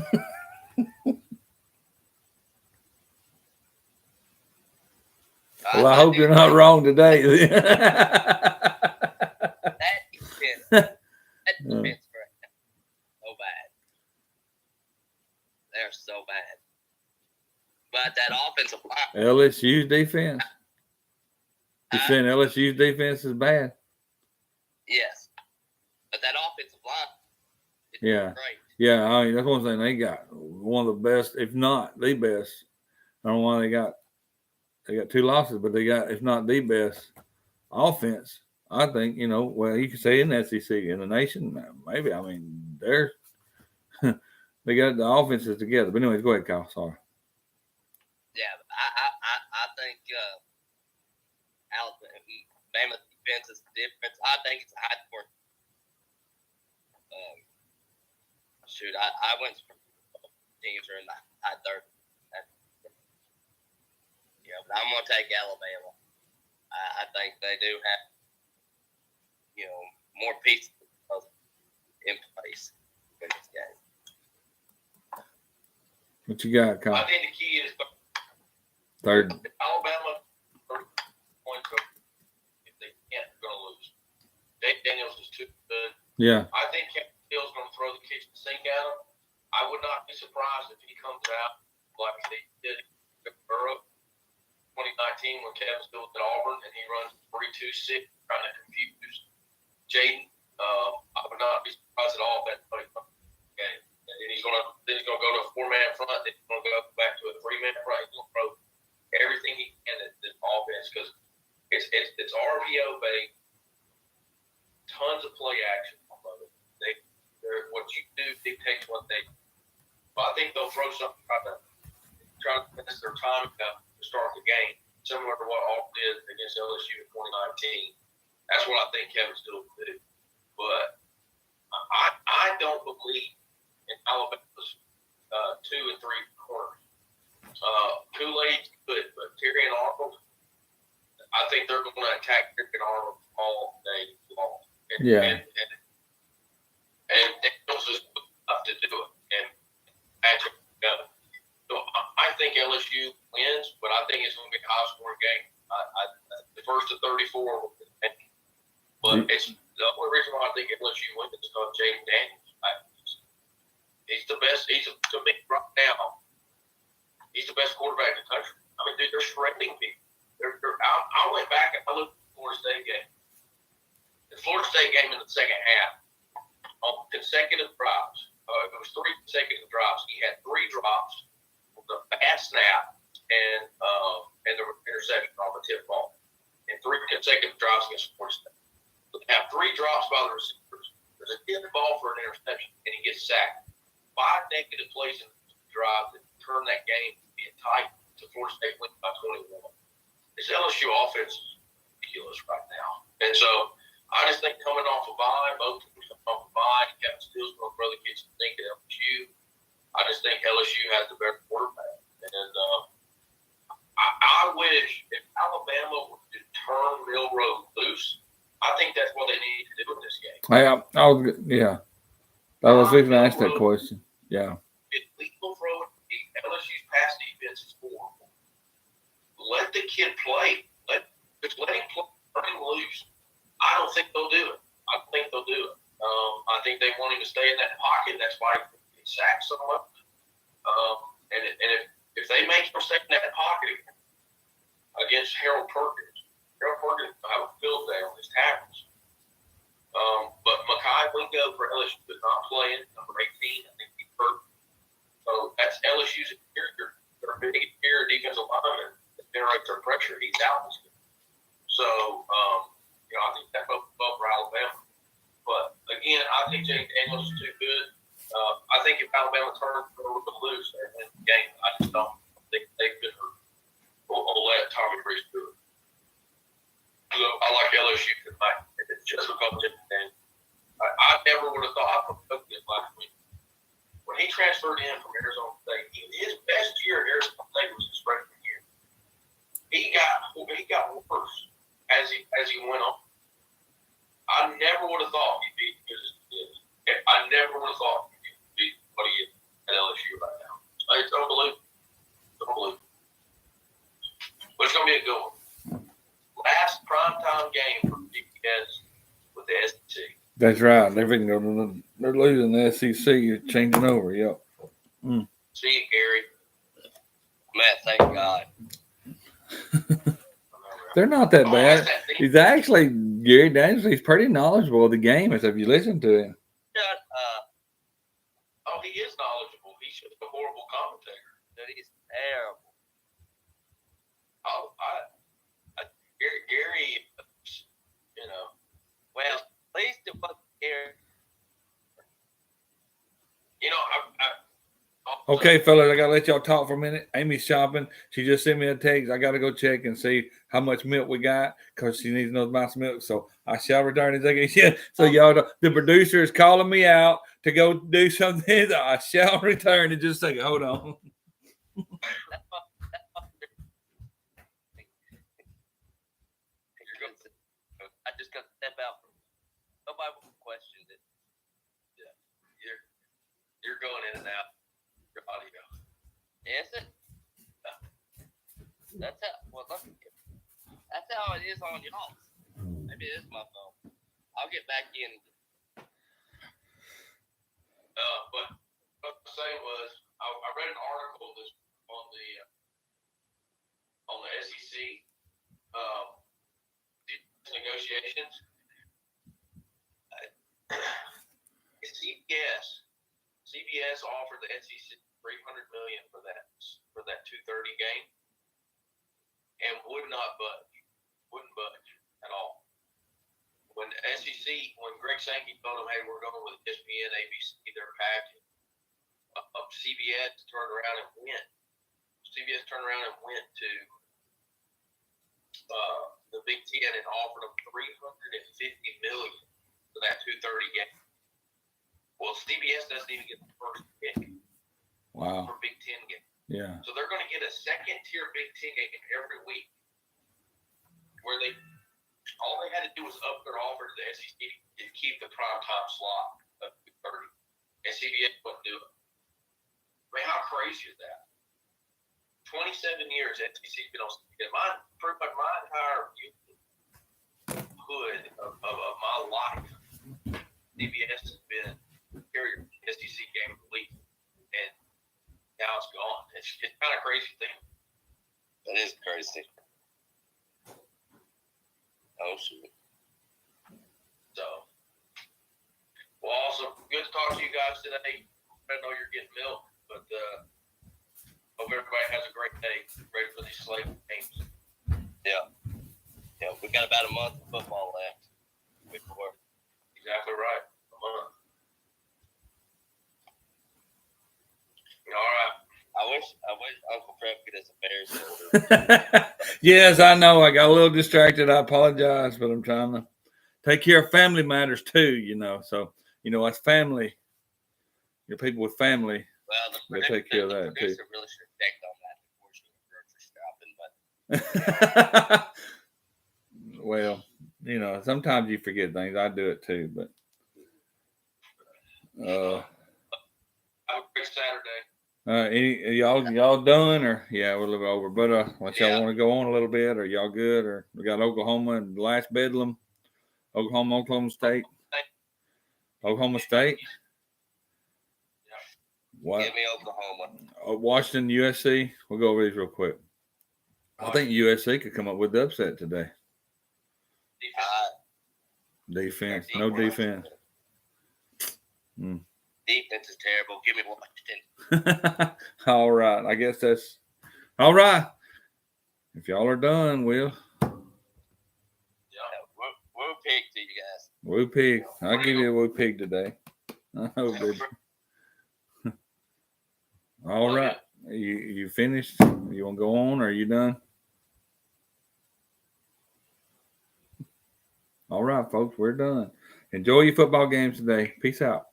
Well, I hope you're not wrong today. That defense so bad. They're so bad. But that offensive line. LSU's defense? You're saying LSU's defense is bad? Yes. But that offensive line is great. Yeah, that's one thing. They got one of the best, if not the best. I don't know why they got 2 losses, but they got, if not the best offense, I think, you can say in the SEC, in the nation, maybe. They're They got the offenses together. But anyways, go ahead, Kyle. Sorry. Yeah, I think Alabama's defense is different. I think it's high for. I went for teams are in the high 30s. Yeah, but I'm gonna take Alabama. I think they do have, more pieces in place in this game. What you got, I Kyle? think the key is Third. Alabama 30 points. If they can't, they're going to lose. Dave Daniels is too good. Yeah. I think Kevin Steele's going to throw the kitchen sink at him. I would not be surprised if he comes out like they did at Burrow 2019 when Kevin Steele was at Auburn and he runs 3-2-6 trying to confuse Jaden. I would not be surprised at all if that play comes game. And he's going to go to a 4-man front. Then he's going to go back to a 3-man front. He's going to throw everything he can at this offense because it's RPO based, tons of play action. What you do dictates what they. But I think they'll throw something try to miss their time to start the game, similar to what Auburn did against LSU in 2019. That's what I think Kevin Steele will do. But I don't believe in Alabama's 2 and 3 corners. Kool-Aid's good, but Terry and Arnold, I think they're going to attack Terry and Arnold all day long. And Daniels is good enough to do it and match it together. So I think LSU wins, but I think it's going to be a high-scoring game. The first to 34 will be the game. But it's the only reason why I think LSU wins is because Jaden Daniels. He's the best. To me right now, he's the best quarterback in the country. I mean, dude, they're shredding people. I went back and I looked at the Florida State game. The Florida State game in the second half, on consecutive drives, it was 3 consecutive drives. He had 3 drops with a bad snap and the interception on the tip ball. And 3 consecutive drives against Florida State. So they have 3 drops by the receivers. There's a tip ball for an interception, and he gets sacked. 5 negative plays in the drive that turn that game being tight to Florida State win by 21. This LSU offense is ridiculous right now. And so I just think coming off a bye, both teams coming off a bye, Kevin Steele's going to throw the kitchen sink at LSU. I just think LSU has the better quarterback. And I wish if Alabama would turn Milroe loose, I think that's what they need to do in this game. I was even ask that question. Yeah. If lethal throw it, LSU's pass defense is horrible. Let the kid play. Just let him play, turn him loose. I don't think they'll do it. I think they want him to stay in that pocket. That's why he gets sacked so much. And if they make him stay in that pocket against Harold Perkins will have a field day on his tackles. But Mekhi Wingo for LSU is not playing. Number 18, I think he's hurt. So that's LSU's interior. Their big interior defensive lineman that generates their pressure. He's out this game. So, I think that's both for Alabama. But again, I think Jaden Daniels is too good. I think if Alabama turns a little bit loose, they win the game. I just don't think they could let Tommy Reese do it. So I like LSU tonight. It's just because of Jaden. I never would have thought I put this last week. When he transferred in from Arizona State, his best year at Arizona State was his freshman year. He got worse as he went on. I never would have thought he'd be as good as he is. I never would have thought he'd be what he is at LSU right now. It's unbelievable. But it's going to be a good one. Last primetime game for GPS with the SEC. That's right. They're losing the SEC. You're changing over. Yep. See you, Gary. Man, thank God. They're not that bad. He's actually, Gary Daniels, he's pretty knowledgeable of the game if you listen to him. He is knowledgeable. He's just a horrible commentator. That he's terrible. Gary, Well, at least it wasn't here. Okay, fellas, I gotta let y'all talk for a minute. Amy's shopping. She just sent me a text. I gotta go check and see how much milk we got because she needs to know about some milk. So I shall return in a second. Yeah. So y'all, the producer is calling me out to go do something. I shall return in just a second. Hold on. I just got to step out. Nobody questioned it. Yeah, you're going in and out. Your audio. Is it? That's how it is on y'all. Maybe it is my phone. I'll get back in. But what I was saying was, I read an article this on the SEC negotiations. CBS offered the SEC $300 million for that 2:30 game, and wouldn't budge at all. When the SEC, when Greg Sankey told them, "Hey, we're going with ESPN, ABC, their package," CBS turned around and went. CBS turned around and went to the Big Ten and offered them $350 million for that 2:30 game. Well, CBS doesn't even get the first pick. Wow. For Big Ten game. Yeah. So they're going to get a second-tier Big Ten game every week, where all they had to do was up their offer to the SEC to keep the primetime slot of 2:30, and CBS wouldn't do it. I mean, how crazy is that? 27 years SEC's been on CBS. Pretty much my entire hood of my life, CBS has been carrier SEC game of the week, and now it's gone. It's kind of crazy thing. That is crazy. Oh shoot. So, well, also good to talk to you guys today. I know you're getting milk, but hope everybody has a great day. Ready for these slate games. Yeah, we got about a month of football left before. Exactly right. A month. All right. I wish Uncle Prep could have some Bears. Yes, I know. I got a little distracted. I apologize, but I'm trying to take care of family matters too, So, as family, your people with family, Well, they take care of that too. Really should check on that before she grocery shopping, but Well, sometimes you forget things. I do it too, but Have a great Saturday. y'all done or we're a little over, but unless y'all want to go on a little bit, or y'all good, or we got Oklahoma and the last Bedlam, Oklahoma State, Oklahoma State. What? Give me Oklahoma. Washington, USC. We'll go over these real quick. I think USC could come up with the upset today. Defense. No defense. Defense is terrible. Give me Washington. All right. I guess that's all right. If y'all are done, Will. Woo pig to you guys. Woo pig. I'll give you a woo pig today. Oh, baby. All right. You finished? You want to go on, or are you done? All right, folks. We're done. Enjoy your football games today. Peace out.